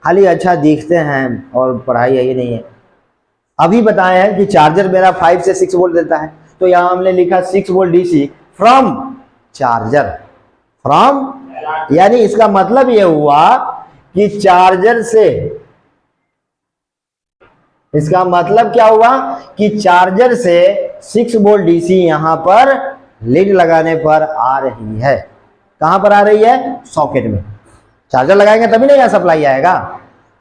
खाली अच्छा दिखते हैं और पढ़ाई यही नहीं है। अभी बताए हैं कि चार्जर मेरा 5 से 6 वोल्ट देता है, तो यहाँ हमने लिखा 6 volt DC from charger. From यानी इसका मतलब ये हुआ कि चार्जर से, इसका मतलब क्या हुआ कि चार्जर से 6 वोल्ट डीसी यहां पर लीड लगाने पर आ रही है। कहां पर आ रही है? सॉकेट में। चार्जर लगाएंगे तभी ना यहां सप्लाई आएगा।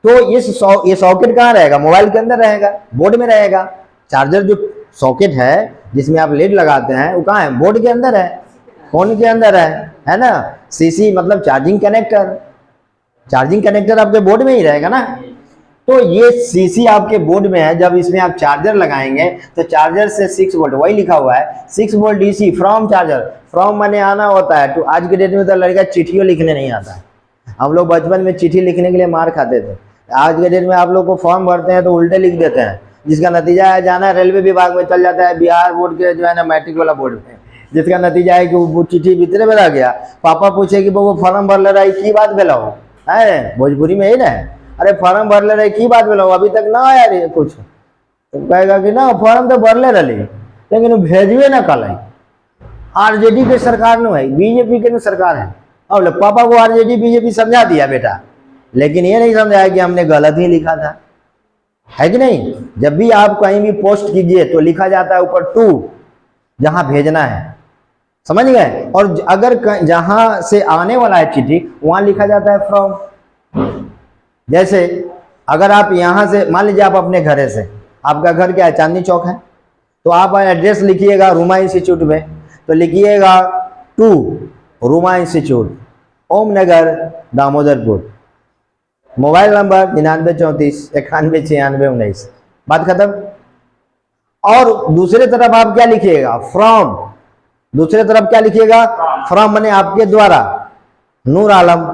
तो ये सॉकेट कहां रहेगा? मोबाइल के अंदर रहेगा, बोर्ड में रहेगा। चार्जर जो सॉकेट है जिसमें आप लीड लगाते हैं वो कहां है? बोर्ड के अंदर है, फोन के अंदर है ना। सीसी मतलब चार्जिंग कनेक्टर, चार्जिंग कनेक्टर आपके बोर्ड में ही रहेगा ना। तो ये सीसी आपके बोर्ड में है, जब इसमें आप चार्जर लगाएंगे तो चार्जर से 6 वोल्ट, वही लिखा हुआ है 6 volt DC from charger. From माने आना होता है। तो आज के डेट में तो लड़का चिट्ठियों लिखने नहीं आता है। हम लोग बचपन में चिट्ठी लिखने के लिए मार खाते थे। आज के डेट में आप लोग को फॉर्म भरते हैं तो उल्टे लिख देते हैं, जिसका नतीजा है जाना रेलवे विभाग में चल जाता है, बिहार बोर्ड के जो है ना मैट्रिक वाला बोर्ड में, जिसका नतीजा है कि वो चिट्ठी भीतरे में रह गया। पापा पूछे कि वो फॉर्म भर ले रहा है, की बात बेला हो है, भोजपुरी में ही ना, अरे फॉर्म भर ले रहे की बात बेला हो, अभी तक ना आया रे कुछ। तो कहेगा कि ना फॉर्म तो भर ले रही, लेकिन भेजवे ना कल। आरजेडी के सरकार में है, बीजेपी के सरकार है। अब पापा को आरजेडी बीजेपी समझा दिया बेटा, लेकिन ये नहीं समझाया कि हमने गलत ही लिखा था, है कि नहीं। जब भी आप कहीं भी पोस्ट कीजिए तो लिखा जाता है ऊपर टू, जहां भेजना है, समझ गए। और अगर जहां से आने वाला है चिट्ठी वहां लिखा जाता है फ्रॉम। जैसे अगर आप यहां से मान लीजिए आप अपने घर से, आपका घर क्या है? चांदनी चौक है, तो आप एड्रेस लिखिएगा रूमा इंस्टीट्यूट में, तो लिखिएगा to Ruma institute, Om Nagar, Damodarpur, mobile number 9934 919619। बात खत्म। और दूसरे तरफ आप क्या लिखिएगा? फ्रॉम। दूसरे तरफ क्या लिखिएगा? फ्रॉम माने आपके द्वारा, नूर आलम,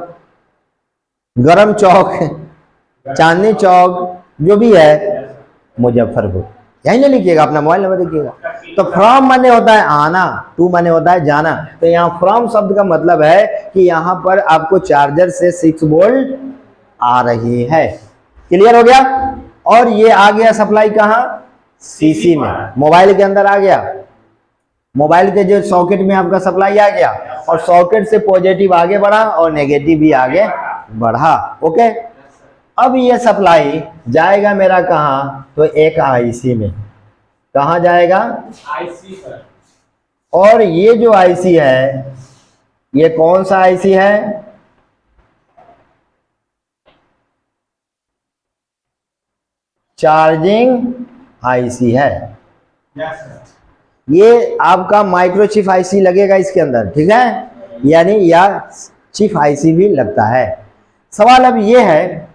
गरम चौक, चांदनी चौक, जो भी है मुजफ्फरपुर, यही ना लिखिएगा, अपना मोबाइल नंबर लिखिएगा। तो फ्रॉम माने होता है आना, टू माने होता है जाना। तो यहाँ फ्रॉम शब्द का मतलब है कि यहाँ पर आपको चार्जर से 6 वोल्ट आ रही है। क्लियर हो गया। और ये आ गया सप्लाई कहाँ? सीसी में, मोबाइल के अंदर आ गया। मोबाइल के जो सॉकेट में आपका सप्लाई आ गया, और सॉकेट से पॉजिटिव आगे बढ़ा और नेगेटिव भी आगे बढ़ा। ओके। अब ये सप्लाई जाएगा मेरा कहाँ? तो एक आईसी में। कहाँ जाएगा? आईसी पर। और ये जो आईसी है, ये कौन सा आईसी है? चार्जिंग आईसी है। Yes sir. ये आपका माइक्रोचिप आईसी लगेगा इसके अंदर, ठीक है, यानी या चिप आईसी भी लगता है। सवाल अब ये है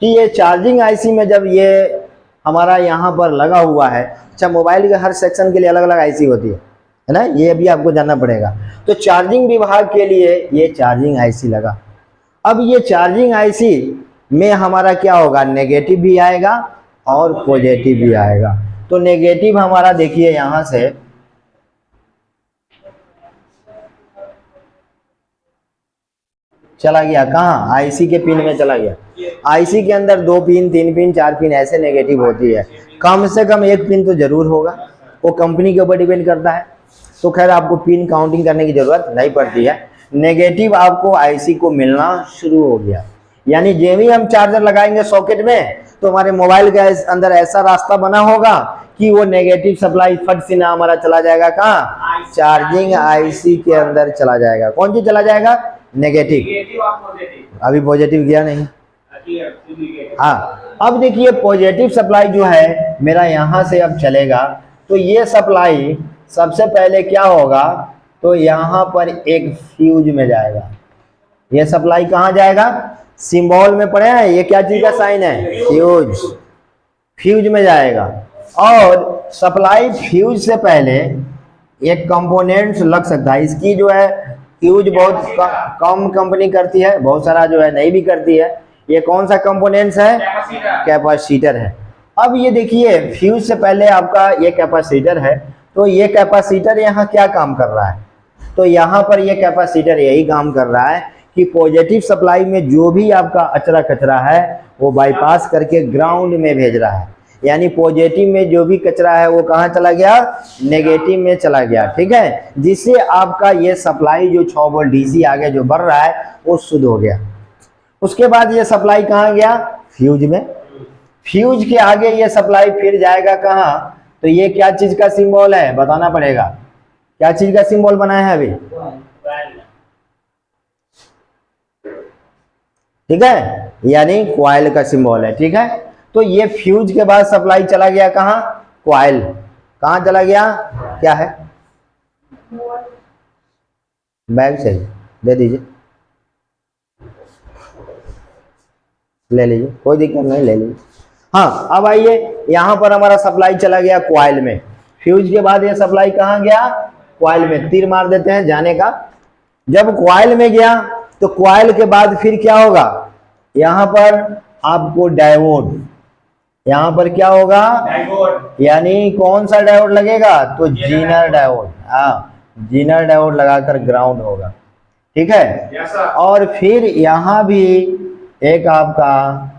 कि ये चार्जिंग आईसी में जब ये हमारा यहाँ पर लगा हुआ है, अच्छा मोबाइल के हर सेक्शन के लिए अलग अलग आईसी होती है ना, ये भी आपको जानना पड़ेगा। तो चार्जिंग विभाग के लिए ये चार्जिंग आईसी लगा। अब ये चार्जिंग आईसी में हमारा क्या होगा? नेगेटिव भी आएगा और पॉजिटिव भी आएगा। तो नेगेटिव हमारा देखिए यहां से चला गया कहाँ? आईसी के पिन में चला गया। आईसी के अंदर 2 पिन, 3 पिन, 4 पिन ऐसे नेगेटिव होती है। कम से कम 1 पिन तो जरूर होगा, वो कंपनी के ऊपर डिपेंड करता है। तो खैर आपको पिन काउंटिंग करने की जरूरत नहीं पड़ती है। नेगेटिव आपको आईसी को मिलना शुरू हो गया, यानी जब भी हम चार्जर लगाएंगे सॉकेट में तो हमारे मोबाइल के अंदर ऐसा रास्ता बना होगा कि वो नेगेटिव सप्लाई फट से ना हमारा चला जाएगा कहाँ? चार्जिंग आईसी के अंदर चला जाएगा। कौन सी चला जाएगा? नेगेटिव। अभी पॉजिटिव गया नहीं। हाँ, अब देखिए पॉजिटिव सप्लाई जो है मेरा यहाँ से अब चलेगा, तो ये सप्लाई सबसे पहले क्या होगा? तो यहाँ पर एक फ्यूज में जाएगा। ये सप्लाई कहाँ जाएगा? सिंबल में पढ़े हैं, ये क्या चीज का साइन है, फ्यूज, फ्यूज में जाएगा। और सप्लाई फ्यूज से पहले एक कंपोनेंट्स लग सकता है, इसकी जो है फ्यूज बहुत कम कंपनी करती है, बहुत सारा जो है नहीं भी करती है। ये कौन सा कंपोनेंट्स है, कैपेसिटर है। अब ये देखिए फ्यूज से पहले आपका ये कैपेसिटर है, तो ये कैपेसिटर यहाँ क्या काम कर रहा है, तो यहाँ पर ये कैपेसिटर यही काम कर रहा है कि पॉजिटिव सप्लाई में जो भी आपका अचरा कचरा है वो बाईपास करके ग्राउंड में भेज रहा है, यानी पॉजिटिव में जो भी कचरा है वो कहाँ चला गया, नेगेटिव में चला गया। ठीक है, जिससे आपका ये सप्लाई जो 6 वोल्ट डीसी आगे जो बढ़ रहा है वो शुद्ध हो गया। उसके बाद ये सप्लाई कहाँ गया, फ्यूज में। फ्यूज के आगे ये सप्लाई फिर जाएगा कहाँ, तो ये क्या चीज का सिंबल है बताना पड़ेगा, क्या चीज का सिंबल बनाया है अभी, ठीक है, यानी क्वाइल का सिंबल है। ठीक है, तो ये फ्यूज के बाद सप्लाई चला गया कहाँ, क्वाइल। कहाँ चला गया, क्या है, बैग चाहिए दे दीजिए, ले लीजिए, कोई दिक्कत नहीं, ले लीजिए। हाँ, अब आइए यहाँ पर हमारा सप्लाई चला गया क्वाइल में। फ्यूज के बाद ये सप्लाई कहाँ गया, क्वाइल में। तीर मार देते हैं जाने का। जब क्वाइल में गया तो क्वाइल के बाद फिर क्या होगा, यहाँ पर आपको डायोड, यहाँ पर क्या होगा, यानी कौन सा डायोड लगेगा, तो जीनर डायोड। हाँ, जीनर डायोड लगाकर ग्राउंड होगा। ठीक है, और फिर यहाँ भी एक आपका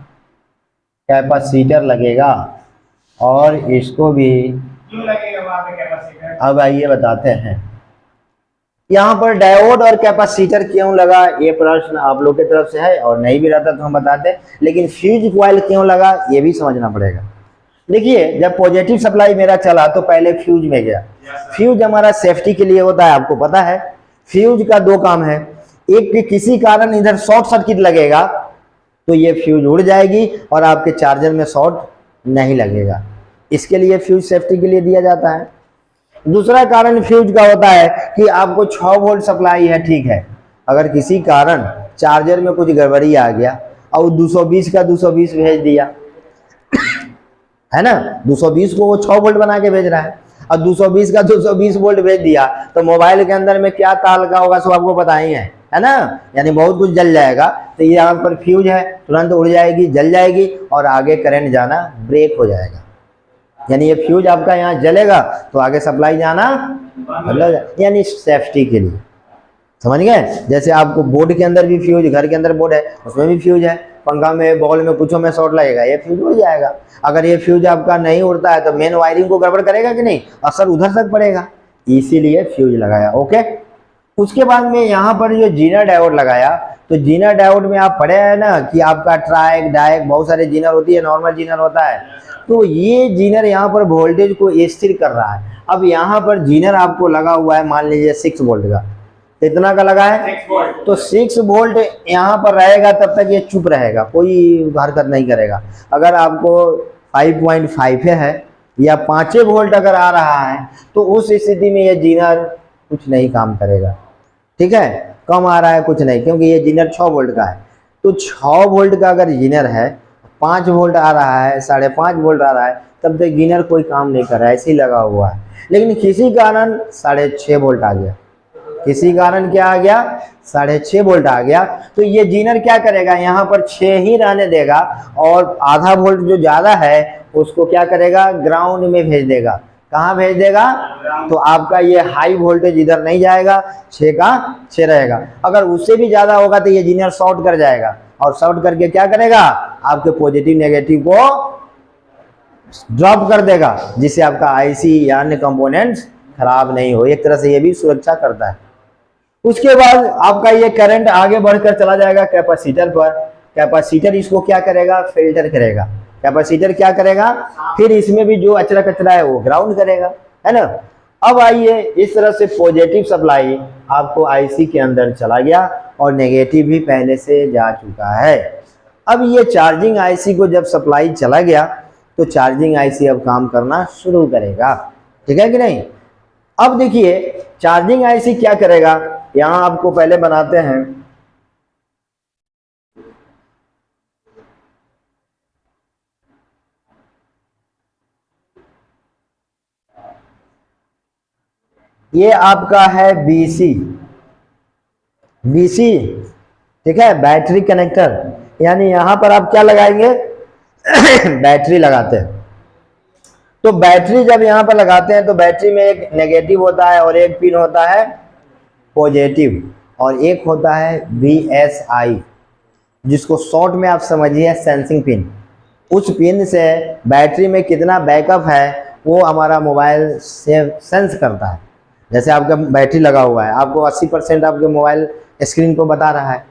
कैपेसिटर लगेगा, और इसको भी क्यों लगेगा वहां पे कैपेसिटर, अब आइए बताते हैं। यहाँ पर डायोड और कैपेसिटर क्यों लगा, ये प्रश्न आप लोग की तरफ से है, और नहीं भी रहता तो हम बताते, लेकिन फ्यूज क्वाइल क्यों लगा ये भी समझना पड़ेगा। देखिए, जब पॉजिटिव सप्लाई मेरा चला तो पहले फ्यूज में गया। फ्यूज हमारा सेफ्टी के लिए होता है, आपको पता है। फ्यूज का 2 काम है, एक कि किसी कारण इधर शॉर्ट सर्किट लगेगा तो ये फ्यूज उड़ जाएगी और आपके चार्जर में शॉर्ट नहीं लगेगा, इसके लिए फ्यूज सेफ्टी के लिए दिया जाता है। दूसरा कारण फ्यूज का होता है कि आपको 6 वोल्ट सप्लाई है, ठीक है, अगर किसी कारण चार्जर में कुछ गड़बड़ी आ गया और 220 का 220 भेज दिया, है ना, 220 को वो 6 वोल्ट बना के भेज रहा है, और 220 का 220 वोल्ट भेज दिया तो मोबाइल के अंदर में क्या ताल का होगा सब आपको पता ही है ना, यानी बहुत कुछ जल जाएगा। तो ये यहाँ पर फ्यूज है, तुरंत उड़ जाएगी, जल जाएगी और आगे करंट जाना ब्रेक हो जाएगा। यानी ये फ्यूज आपका यहाँ जलेगा तो आगे सप्लाई जाना मतलब, यानी सेफ्टी के लिए, समझ गए। जैसे आपको बोर्ड के अंदर भी फ्यूज, घर के अंदर बोर्ड है उसमें भी फ्यूज है, पंखा में, बॉल में, कुछ में शॉर्ट लगेगा, ये फ्यूज उड़ जाएगा। अगर ये फ्यूज आपका नहीं उड़ता है तो मेन वायरिंग को गड़बड़ करेगा कि नहीं, असर उधर तक पड़ेगा, इसीलिए फ्यूज लगाया। ओके, उसके बाद में यहाँ पर जो जीनर डायोड लगाया, तो जीनर डायोड में आप पढ़े हैं ना कि आपका ट्राइक, डायक, बहुत सारे जीनर होती है, नॉर्मल जीनर होता है। तो ये जीनर यहाँ पर वोल्टेज को स्थिर कर रहा है। अब यहाँ पर जीनर आपको लगा हुआ है, मान लीजिए 6 वोल्ट का, कितना का लगा है, 6 वोल्ट। तो 6 वोल्ट यहाँ पर रहेगा, तब तक ये चुप रहेगा, कोई हरकत नहीं करेगा। अगर आपको 5.5 है या 5 वोल्ट अगर आ रहा है तो उस स्थिति में ये जीनर कुछ नहीं काम करेगा। ठीक है, कम आ रहा है कुछ नहीं, क्योंकि ये जीनर 6 वोल्ट का है। तो 6 वोल्ट का अगर जीनर है, 5 वोल्ट आ रहा है, 5.5 वोल्ट आ रहा है, तब तक जीनर कोई काम नहीं कर रहा है, ऐसे ही लगा हुआ है। लेकिन किसी कारण 6.5 वोल्ट आ गया, किसी कारण क्या आ गया, 6.5 वोल्ट आ गया, तो ये जीनर क्या करेगा, यहाँ पर 6 ही रहने देगा, और आधा वोल्ट जो ज्यादा है उसको क्या करेगा, ग्राउंड में भेज देगा। कहाँ भेज देगा, तो आपका ये हाई वोल्टेज इधर नहीं जाएगा, 6 का 6 रहेगा। अगर उससे भी ज्यादा होगा तो ये जीनर शॉर्ट कर जाएगा, और शॉर्ट करके क्या करेगा, आपके पॉजिटिव नेगेटिव को ड्रॉप कर देगा, जिससे आपका आईसी या अन्य कंपोनेंट्स खराब नहीं हो। एक तरह से ये भी सुरक्षा करता है। उसके बाद आपका ये करंट आगे बढ़कर चला जाएगा कैपेसिटर पर। कैपेसिटर इसको क्या करेगा, फिल्टर करेगा। कैपेसिटर क्या करेगा, फिर इसमें भी जो अचरा कचरा है वो ग्राउंड करेगा, है ना। अब आइए, इस तरह से पॉजिटिव सप्लाई आपको आईसी के अंदर चला गया और नेगेटिव भी पहले से जा चुका है। अब ये चार्जिंग आईसी को जब सप्लाई चला गया तो चार्जिंग आईसी अब काम करना शुरू करेगा, ठीक है कि नहीं। अब देखिए चार्जिंग आईसी क्या करेगा, यहां आपको पहले बनाते हैं। ये आपका है BC, BC, ठीक है, बैटरी कनेक्टर। यानी यहां पर आप क्या लगाएंगे बैटरी लगाते हैं। तो बैटरी जब यहां पर लगाते हैं तो बैटरी में एक नेगेटिव होता है और एक पिन होता है पॉजिटिव, और एक होता है VSI, जिसको शॉर्ट में आप समझिए सेंसिंग पिन। उस पिन से बैटरी में कितना बैकअप है वो हमारा मोबाइल से सेंस करता है। जैसे आपका बैटरी लगा हुआ है, आपको 80% आपके मोबाइल स्क्रीन पर बता रहा है,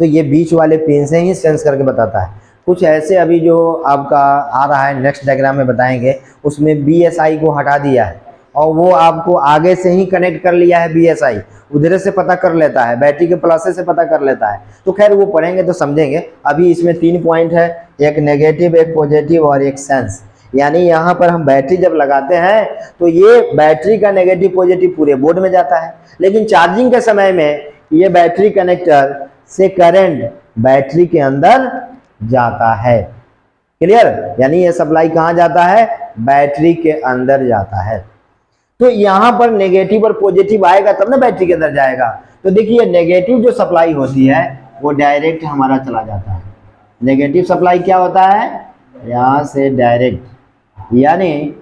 तो ये बीच वाले पिन से ही सेंस करके बताता है। कुछ ऐसे अभी जो आपका आ रहा है नेक्स्ट डायग्राम में बताएंगे, उसमें BSI को हटा दिया है और वो आपको आगे से ही कनेक्ट कर लिया है। BSI उधर से पता कर लेता है, बैटरी के प्लस से पता कर लेता है। तो खैर वो पढ़ेंगे तो समझेंगे। अभी इसमें 3 पॉइंट है, एक नेगेटिव, एक पॉजिटिव और एक सेंस। यानी यहाँ पर हम बैटरी जब लगाते हैं तो ये बैटरी का नेगेटिव पॉजिटिव पूरे बोर्ड में जाता है, लेकिन चार्जिंग के समय में ये बैटरी कनेक्टर से करंट बैटरी के अंदर जाता है। क्लियर? यानी ये सप्लाई कहाँ जाता है? बैटरी के अंदर जाता है। तो यहाँ पर नेगेटिव और पॉजिटिव आएगा तब ना बैटरी के अंदर जाएगा। तो देखिए नेगेटिव जो सप्लाई होती है वो डायरेक्ट हमारा चला जाता है। नेगेटिव सप्लाई क्या होता है? यहाँ से डायरेक्ट, यानी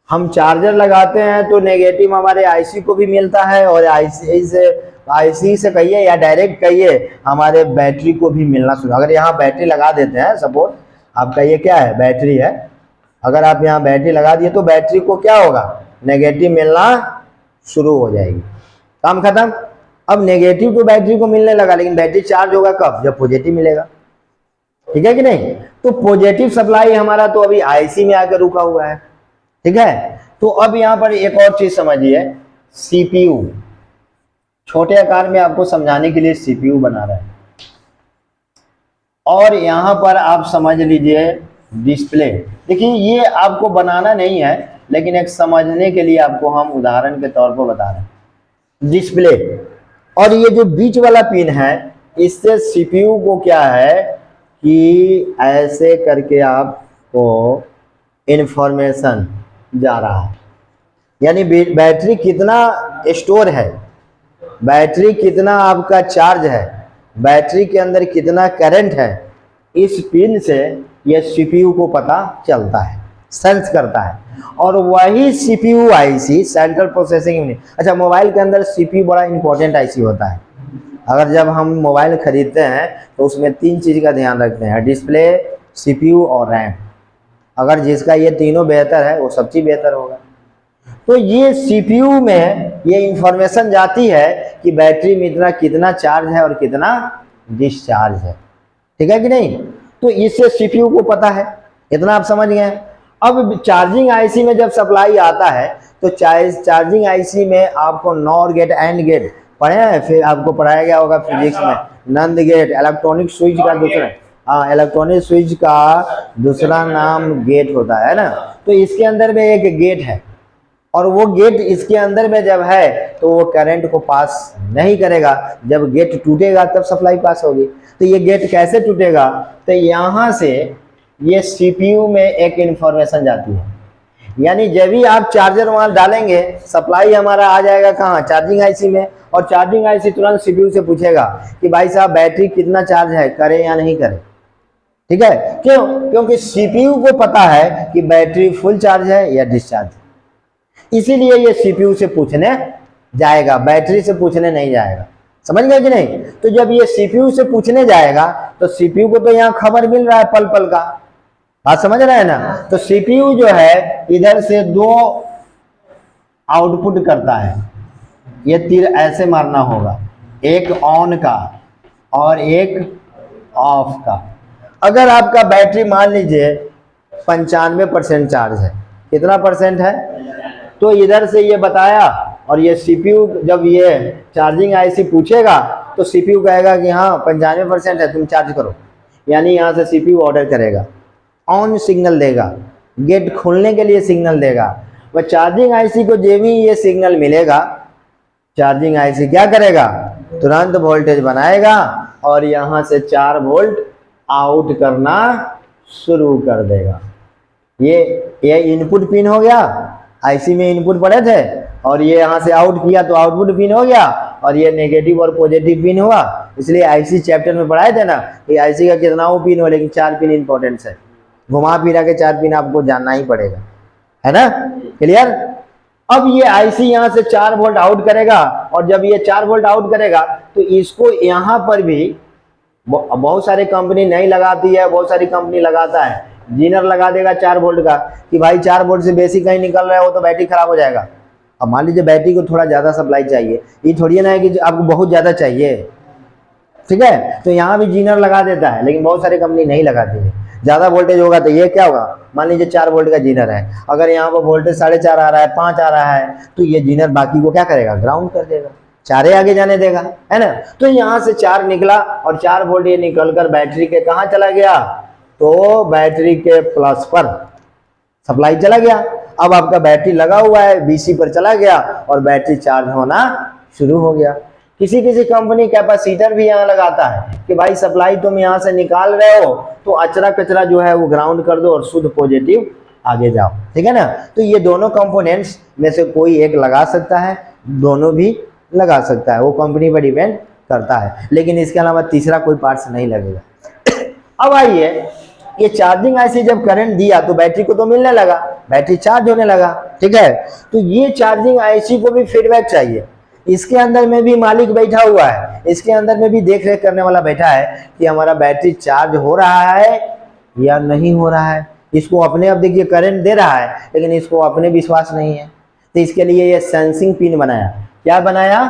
हम चार्जर लगाते हैं तो नेगेटिव हमारे IC को भी मिलता है और IC से कहिए या डायरेक्ट कहिए हमारे बैटरी को भी मिलना शुरू। अगर यहाँ बैटरी लगा देते हैं, सपोज आपका ये क्या है, बैटरी है, अगर आप यहाँ बैटरी लगा दिए तो बैटरी को क्या होगा, नेगेटिव मिलना शुरू हो जाएगी, काम खत्म। अब नेगेटिव तो बैटरी को मिलने लगा, लेकिन बैटरी चार्ज होगा कब? जब पॉजिटिव मिलेगा। ठीक है कि नहीं? तो पॉजिटिव सप्लाई हमारा तो अभी IC में आकर रुका हुआ है। ठीक है, तो अब यहाँ पर एक और चीज समझिए, CPU। छोटे आकार में आपको समझाने के लिए CPU बना रहा है, और यहाँ पर आप समझ लीजिए डिस्प्ले। देखिए ये आपको बनाना नहीं है, लेकिन एक समझने के लिए आपको हम उदाहरण के तौर पर बता रहे हैं। डिस्प्ले और ये जो बीच वाला पिन है, इससे CPU को क्या है कि ऐसे करके आपको इंफॉर्मेशन जा रहा है। यानी बैटरी कितना स्टोर है, बैटरी कितना आपका चार्ज है, बैटरी के अंदर कितना करंट है, इस पिन से यह CPU को पता चलता है, सेंस करता है। और वही CPU IC central processing unit. अच्छा, मोबाइल के अंदर CPU बड़ा इंपॉर्टेंट IC होता है। अगर जब हम मोबाइल खरीदते हैं तो उसमें 3 चीज़ का ध्यान रखते हैं, डिस्प्ले, CPU और रैम। अगर जिसका ये तीनों बेहतर है वो सब चीज़ बेहतर होगा। तो ये CPU में ये इंफॉर्मेशन जाती है कि बैटरी में इतना कितना चार्ज है और कितना डिस्चार्ज है। ठीक है कि नहीं? तो इससे CPU को पता है, इतना आप समझ गए। अब चार्जिंग IC में जब सप्लाई आता है तो चार्जिंग IC में आपको NOR गेट, AND गेट पढ़े हैं, फिर आपको पढ़ाया गया होगा फिजिक्स में, नंद गेट, इलेक्ट्रॉनिक स्विच का दूसरा, हाँ, इलेक्ट्रॉनिक स्विच का दूसरा नाम गेट होता है ना। तो इसके अंदर में एक गेट है, और वो गेट इसके अंदर में जब है तो वो करंट को पास नहीं करेगा। जब गेट टूटेगा तब सप्लाई पास होगी। तो ये गेट कैसे टूटेगा? तो यहाँ से ये CPU में एक इंफॉर्मेशन जाती है, यानी जब भी आप चार्जर वहाँ डालेंगे सप्लाई हमारा आ जाएगा कहाँ? चार्जिंग IC में। और चार्जिंग IC तुरंत CPU से पूछेगा कि भाई साहब बैटरी कितना चार्ज है, करे या नहीं करे। ठीक है, क्यों? क्योंकि CPU को पता है कि बैटरी फुल चार्ज है या डिस्चार्ज, इसीलिए ये CPU से पूछने जाएगा, बैटरी से पूछने नहीं जाएगा। समझ गए कि नहीं? तो जब ये CPU से पूछने जाएगा तो CPU को तो यहाँ खबर मिल रहा है पल पल का, बात समझ रहे हैं ना? तो CPU जो है इधर से 2 आउटपुट करता है, ये तीर ऐसे मारना होगा, एक ऑन का और एक ऑफ का। अगर आपका बैटरी मान लीजिए 95% चार्ज है, कितना परसेंट है? तो इधर से ये बताया, और ये CPU जब ये चार्जिंग IC पूछेगा तो CPU कहेगा कि हाँ 95% है, तुम चार्ज करो। यानी यहाँ से CPU ऑर्डर करेगा, ऑन सिग्नल देगा, गेट खोलने के लिए सिग्नल देगा। वह चार्जिंग IC को जब भी ये सिग्नल मिलेगा, चार्जिंग IC क्या करेगा? तुरंत वोल्टेज बनाएगा और यहाँ से 4 वोल्ट आउट करना शुरू कर देगा। ये इनपुट पिन हो गया, IC में इनपुट पड़े थे, और ये यहाँ से आउट किया तो आउटपुट पिन हो गया, और ये नेगेटिव और पॉजिटिव पिन हुआ। इसलिए आईसी चैप्टर में पढ़ाए थे ना कि आईसी का कितना हो पिन हो, लेकिन 4 पिन इंपॉर्टेंट है। घुमा फिरा के 4 पिन आपको जानना ही पड़ेगा, है ना, क्लियर। अब ये आईसी यहाँ से 4 वोल्ट आउट करेगा, और जब ये 4 वोल्ट आउट करेगा तो इसको यहाँ पर भी बहुत सारी कंपनी नहीं लगाती है, बहुत सारी कंपनी लगाता है, जीनर लगा देगा 4 वोल्ट का कि भाई 4 वोल्ट से बेसी कहीं निकल रहा है वो तो बैटरी खराब हो जाएगा। अब मान लीजिए बैटरी को थोड़ा ज़्यादा सप्लाई चाहिए, ये थोड़ी ना है कि आपको बहुत ज़्यादा चाहिए, ठीक है, तो यहाँ भी जीनर लगा देता है, लेकिन बहुत सारी कंपनी नहीं लगाती है। ज़्यादा वोल्टेज होगा तो ये क्या होगा, मान लीजिए 4 वोल्ट का जीनर है, अगर यहाँ पर वोल्टेज 4.5 आ रहा है, 5 आ रहा है, तो ये जीनर बाकी को क्या करेगा, ग्राउंड कर देगा, 4 आगे जाने देगा, है ना। तो यहाँ से 4 निकला और 4 वोल्ट ये निकलकर बैटरी के कहाँ चला गया, तो बैटरी के प्लस पर सप्लाई चला गया। अब आपका बैटरी लगा हुआ है, बीसी पर चला गया और बैटरी चार्ज होना शुरू हो गया। किसी किसी कंपनी कैपेसिटर भी यहाँ लगाता है कि भाई सप्लाई तुम यहाँ से निकाल रहे हो तो अचरा कचरा जो है वो ग्राउंड कर दो और शुद्ध पॉजिटिव आगे जाओ, ठीक है ना। तो ये दोनों कंपोनेंट्स में से कोई एक लगा सकता है, दोनों भी लगा सकता है, वो कंपनी पर डिपेंड करता है, लेकिन इसके अलावा तीसरा कोई पार्ट्स नहीं लगेगा। अब आइए, ये चार्जिंग आईसी जब करंट दिया तो बैटरी को तो मिलने लगा, बैटरी चार्ज होने लगा, ठीक है। तो ये चार्जिंग आईसी को भी फीडबैक चाहिए, इसके अंदर में भी मालिक बैठा हुआ है, इसके अंदर में भी देख रेख करने वाला बैठा है कि हमारा बैटरी चार्ज हो रहा है या नहीं हो रहा है। इसको अपने, अब देखिए करंट दे रहा है लेकिन इसको अपने विश्वास नहीं है, तो इसके लिए ये सेंसिंग पिन बनाया। क्या बनाया,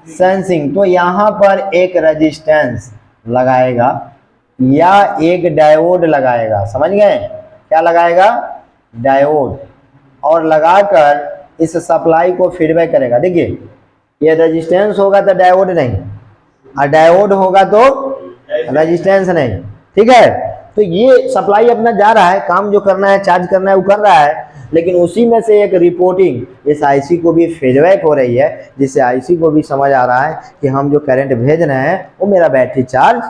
सेंसिंग। तो यहाँ पर एक रेजिस्टेंस लगाएगा या एक डायोड लगाएगा, समझ गए, क्या लगाएगा, डायोड, और लगाकर इस सप्लाई को फीडबैक करेगा। देखिए ये रेजिस्टेंस होगा तो डायोड नहीं, और डायोड होगा तो रेजिस्टेंस नहीं, ठीक है। तो ये सप्लाई अपना जा रहा है, काम जो करना है, चार्ज करना है वो कर रहा है, लेकिन उसी में से एक रिपोर्टिंग इस आईसी को भी फीडबैक हो रही है, जिससे आईसी को भी समझ आ रहा है कि हम जो करंट भेज रहे हैं वो मेरा बैटरी चार्ज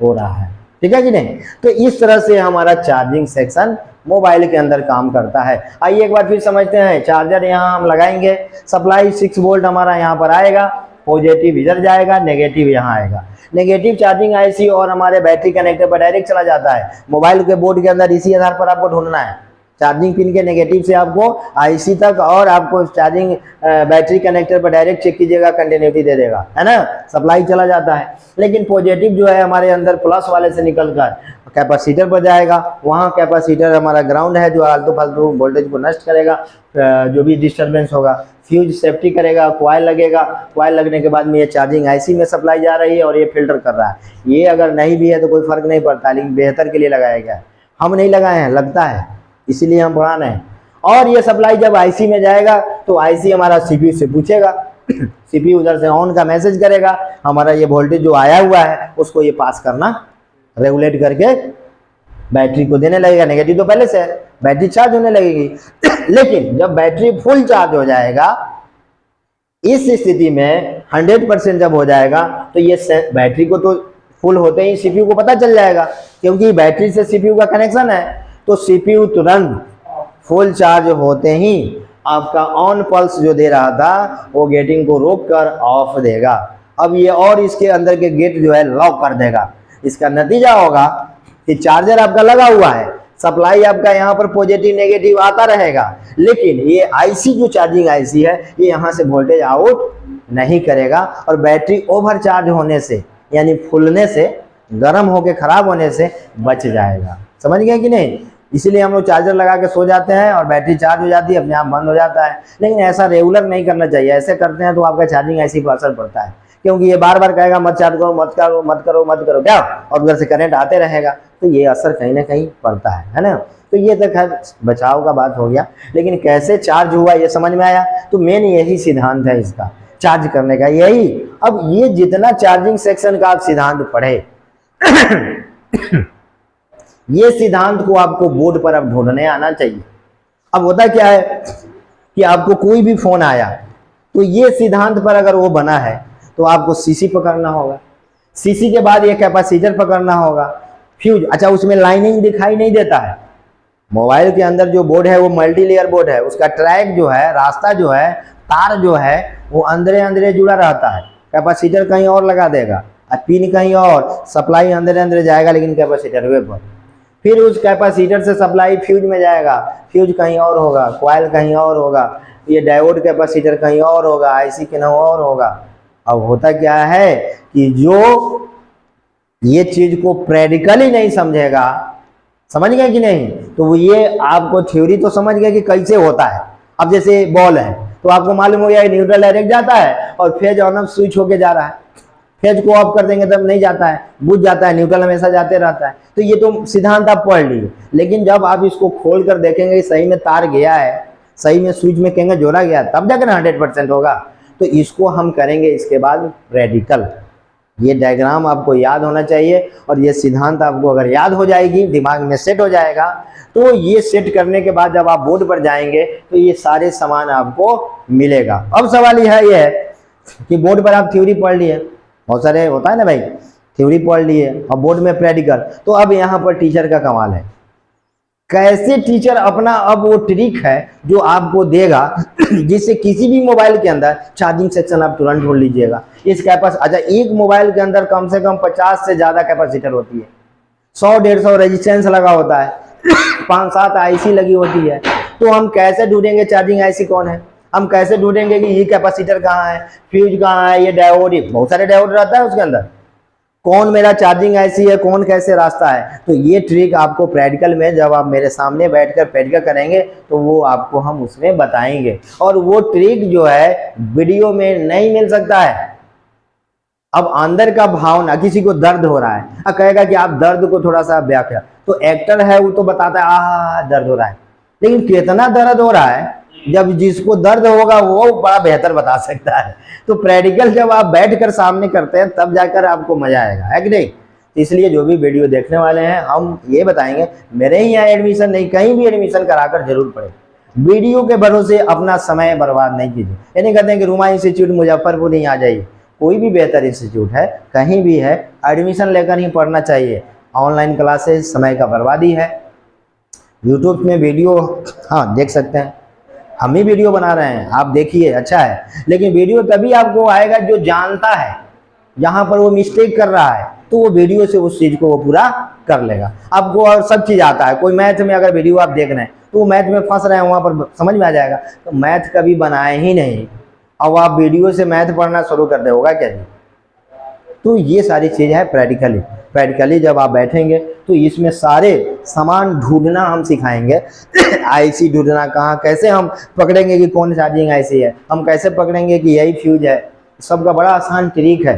हो रहा है, ठीक है कि नहीं। तो इस तरह से हमारा चार्जिंग सेक्शन मोबाइल के अंदर काम करता है। आइए एक बार फिर समझते हैं। चार्जर यहाँ हम लगाएंगे, सप्लाई 6 वोल्ट हमारा यहाँ पर आएगा, पॉजिटिव इधर जाएगा, नेगेटिव यहाँ आएगा। नेगेटिव चार्जिंग आईसी और हमारे बैटरी कनेक्टर पर डायरेक्ट चला जाता है। मोबाइल के बोर्ड के अंदर इसी आधार पर आपको ढूंढना है, चार्जिंग पिन के नेगेटिव से आपको आईसी तक, और आपको चार्जिंग बैटरी कनेक्टर पर डायरेक्ट चेक कीजिएगा, कंटिन्यूटी दे देगा, है ना, सप्लाई चला जाता है। लेकिन पॉजिटिव जो है हमारे अंदर प्लस वाले से निकलकर कैपेसिटर पर जाएगा, वहाँ कैपेसिटर हमारा ग्राउंड है जो आलतू फालतू वोल्टेज को नष्ट करेगा, जो भी डिस्टर्बेंस होगा, फ्यूज सेफ्टी करेगा, कॉइल लगेगा, कॉइल लगने के बाद में ये चार्जिंग आईसी में सप्लाई जा रही है और ये फिल्टर कर रहा है। ये अगर नहीं भी है तो कोई फर्क नहीं पड़ता, लेकिन बेहतर के लिए लगाया गया है, हम नहीं लगाए हैं, लगता है, इसीलिए हम पढ़ा रहे हैं। और ये सप्लाई जब आईसी में जाएगा तो आईसी हमारा सीपीयू से पूछेगा, सीपीयू उधर से ऑन का मैसेज करेगा, हमारा ये वोल्टेज जो आया हुआ है उसको ये पास करना, रेगुलेट करके बैटरी को देने लगेगा। नेगेटिव तो पहले से है, बैटरी चार्ज होने लगेगी। लेकिन जब बैटरी फुल चार्ज हो जाएगा, इस स्थिति में 100% जब हो जाएगा तो ये बैटरी को तो फुल होते ही सीपीयू को पता चल जाएगा, क्योंकि बैटरी से सीपीयू का कनेक्शन है, तो सीपीयू तुरंत फुल चार्ज होते ही आपका ऑन पल्स जो दे रहा था वो गेटिंग को रोक कर ऑफ देगा। अब ये और इसके अंदर के गेट जो है लॉक कर देगा। इसका नतीजा होगा कि चार्जर आपका लगा हुआ है, सप्लाई आपका यहाँ पर पॉजिटिव नेगेटिव आता रहेगा, लेकिन ये आईसी जो चार्जिंग आईसी है ये यहाँ से वोल्टेज आउट नहीं करेगा, और बैटरी ओवर चार्ज होने से यानी फूलने से, गर्म होकर खराब होने से बच जाएगा। समझ गए कि नहीं। इसीलिए हम लोग चार्जर लगा के सो जाते हैं और बैटरी चार्ज हो जाती है, अपने आप बंद हो जाता है। लेकिन ऐसा रेगुलर नहीं करना चाहिए, ऐसे करते हैं तो आपका चार्जिंग आईसी पर असर पड़ता है, क्योंकि ये बार बार कहेगा मत चार्ज करो, मत करो, मत करो, मत करो, क्या, और उधर से करंट आते रहेगा, तो ये असर कहीं ना कहीं पड़ता है ना। तो ये तो खैर बचाव का बात हो गया, लेकिन कैसे चार्ज हुआ ये समझ में आया। तो मेन यही सिद्धांत है इसका, चार्ज करने का यही। अब ये जितना चार्जिंग सेक्शन का आप सिद्धांत पढ़े ये सिद्धांत को आपको बोर्ड पर अब ढूंढने आना चाहिए। अब होता क्या है कि आपको कोई भी फोन आया तो ये सिद्धांत पर अगर वो बना है तो आपको सीसी पकड़ना होगा, सीसी के बाद ये कैपेसिटर पकड़ना होगा, फ्यूज, अच्छा उसमें लाइनिंग दिखाई नहीं देता है, मोबाइल के अंदर जो बोर्ड है वो मल्टी लेयर बोर्ड है, उसका ट्रैक जो है, रास्ता जो है, तार जो है वो अंदरे अंदरे जुड़ा रहता है। कैपेसिटर कहीं और लगा देगा और पिन कहीं और, सप्लाई अंदर अंदर जाएगा लेकिन कैपेसिटर वे पर। फिर उस कैपेसिटर से सप्लाई फ्यूज में जाएगा, फ्यूज कहीं और होगा, कॉइल कहीं और होगा, ये डायोड कैपेसिटर कहीं और होगा, आईसी कहीं और होगा। अब होता क्या है कि जो ये चीज को प्रैक्टिकली नहीं समझेगा, समझ गए कि नहीं, तो वो ये आपको थ्योरी तो समझ गए कि कैसे होता है। अब जैसे बॉल है तो आपको मालूम हो गया न्यूट्रल डायरेक्ट जाता है और फेज ऑन ऑफ स्विच होके जा रहा है। फेज को ऑफ कर देंगे तब नहीं जाता है, बुझ जाता है, न्यूट्रल हमेशा जाते रहता है। तो ये तो सिद्धांत आप पढ़ लिए, लेकिन जब आप इसको खोल कर देखेंगे सही में तार गया है, सही में स्विच में कहेंगे जोड़ा गया, तब जाकर 100% होगा। तो इसको हम करेंगे इसके बाद प्रैक्टिकल। ये डायग्राम आपको याद होना चाहिए और ये सिद्धांत आपको अगर याद हो जाएगी, दिमाग में सेट हो जाएगा, तो ये सेट करने के बाद जब आप बोर्ड पर जाएंगे तो ये सारे सामान आपको मिलेगा। अब सवाल यह है कि बोर्ड पर आप थ्योरी पढ़ लिए, बहुत सारे होता है ना भाई, थ्योरी पढ़ लिए और बोर्ड में प्रैक्टिकल, तो अब यहाँ पर टीचर का कमाल है। कैसे टीचर अपना अब वो ट्रिक है जो आपको देगा जिससे किसी भी मोबाइल के अंदर चार्जिंग सेक्शन आप तुरंत ढूंढ लीजिएगा। इस कैपेसिटी, अच्छा एक मोबाइल के अंदर कम से कम 50 से ज़्यादा कैपेसिटर होती है, 100-150 रेजिस्टेंस लगा होता है, 5-7 आईसी लगी होती है। तो हम कैसे ढूंढेंगे चार्जिंग आईसी कौन है, हम कैसे ढूंढेंगे कि ये कैपेसिटर कहाँ है, फ्यूज कहाँ है, ये डायोड, बहुत सारे डायोड रहता है उसके अंदर, कौन मेरा चार्जिंग आईसी है, कौन कैसे रास्ता है। तो ये ट्रिक आपको प्रैक्टिकल में जब आप मेरे सामने बैठकर प्रैक्टिकल करेंगे तो वो आपको हम उसमें बताएंगे। और वो ट्रिक जो है वीडियो में नहीं मिल सकता है। अब अंदर का भावना, किसी को दर्द हो रहा है, अब कहेगा कि आप दर्द को थोड़ा सा व्याख्या, तो एक्टर है वो तो बताता है आ दर्द हो रहा है, लेकिन कितना दर्द हो रहा है जब जिसको दर्द होगा वो बड़ा बेहतर बता सकता है। तो प्रैक्टिकल जब आप बैठकर सामने करते हैं तब जाकर आपको मजा आएगा, है कि नहीं। इसलिए जो भी वीडियो देखने वाले हैं हम ये बताएंगे, मेरे ही यहाँ एडमिशन नहीं, कहीं भी एडमिशन कराकर जरूर पढ़े। वीडियो के भरोसे अपना समय बर्बाद नहीं कीजिए। ये नहीं कहते हैं कि रूमा इंस्टीट्यूट मुजफ्फरपुर ही आ जाइए, कोई भी बेहतर इंस्टीट्यूट है, कहीं भी है, एडमिशन लेकर ही पढ़ना चाहिए। ऑनलाइन क्लासेस समय का बर्बादी है। यूट्यूब में वीडियो हाँ देख सकते हैं, हम ही वीडियो बना रहे हैं, आप देखिए अच्छा है, लेकिन वीडियो तभी आपको आएगा जो जानता है, जहाँ पर वो मिस्टेक कर रहा है तो वो वीडियो से उस चीज़ को वो पूरा कर लेगा। आपको और सब चीज़ आता है, कोई मैथ में अगर वीडियो आप देख रहे हैं तो वो मैथ में फंस रहे हैं, वहाँ पर समझ में आ जाएगा। तो मैथ कभी बनाए ही नहीं, अब आप वीडियो से मैथ पढ़ना शुरू कर दे, होगा क्या जी। तो ये सारी चीज़ है प्रैक्टिकली जब आप बैठेंगे तो इसमें सारे सामान ढूंढना हम सिखाएंगे। आईसी ढूंढना कहाँ, कैसे हम पकड़ेंगे कि कौन चार्जिंग आईसी है, हम कैसे पकड़ेंगे कि यही फ्यूज है, सबका बड़ा आसान ट्रिक है।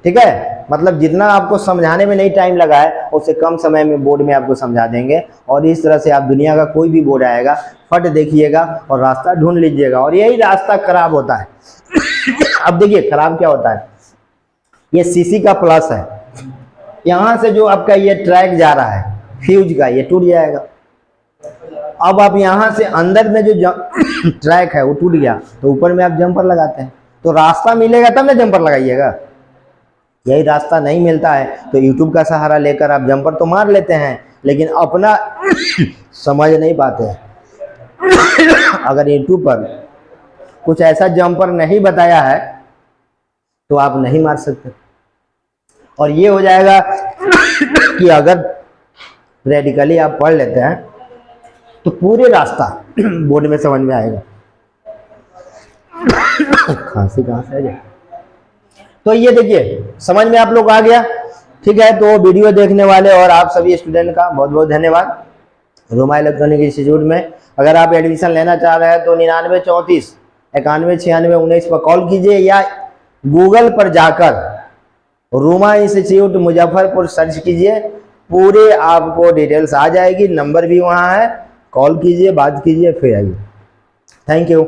ठीक है, मतलब जितना आपको समझाने में नहीं टाइम लगा है उससे कम समय में बोर्ड में आपको समझा देंगे। और इस तरह से आप दुनिया का कोई भी बोर्ड आएगा फट देखिएगा और रास्ता ढूंढ लीजिएगा। और यही रास्ता खराब होता है। अब देखिए खराब क्या होता है, ये सीसी का प्लस है, यहाँ से जो आपका ये ट्रैक जा रहा है फ्यूज का, ये टूट जाएगा। अब आप यहाँ से अंदर में जो ट्रैक है वो टूट गया तो ऊपर में आप जंपर लगाते हैं, तो रास्ता मिलेगा तब ना जंपर लगाइएगा। यही रास्ता नहीं मिलता है तो यूट्यूब का सहारा लेकर आप जंपर तो मार लेते हैं, लेकिन अपना समझ नहीं पाते हैं। अगर यूट्यूब पर कुछ ऐसा जंपर नहीं बताया है तो आप नहीं मार सकते। और ये हो जाएगा कि अगर प्रैक्टिकली आप पढ़ लेते हैं तो पूरे रास्ता बोर्ड में समझ में आएगा। खांसी कहाँ से है? तो ये देखिए समझ में आप लोग आ गया, ठीक है। तो वीडियो देखने वाले और आप सभी स्टूडेंट का बहुत बहुत धन्यवाद। रोमा इलेक्ट्रॉनिक इंस्टीट्यूट में अगर आप एडमिशन लेना चाह रहे हैं तो 9934 91 96 19 पर कॉल कीजिए या गूगल पर जाकर रोमा इंस्टीट्यूट मुजफ्फरपुर सर्च कीजिए, पूरे आपको डिटेल्स आ जाएगी। नंबर भी वहाँ है, कॉल कीजिए, बात कीजिए, फिर आइए। Thank you.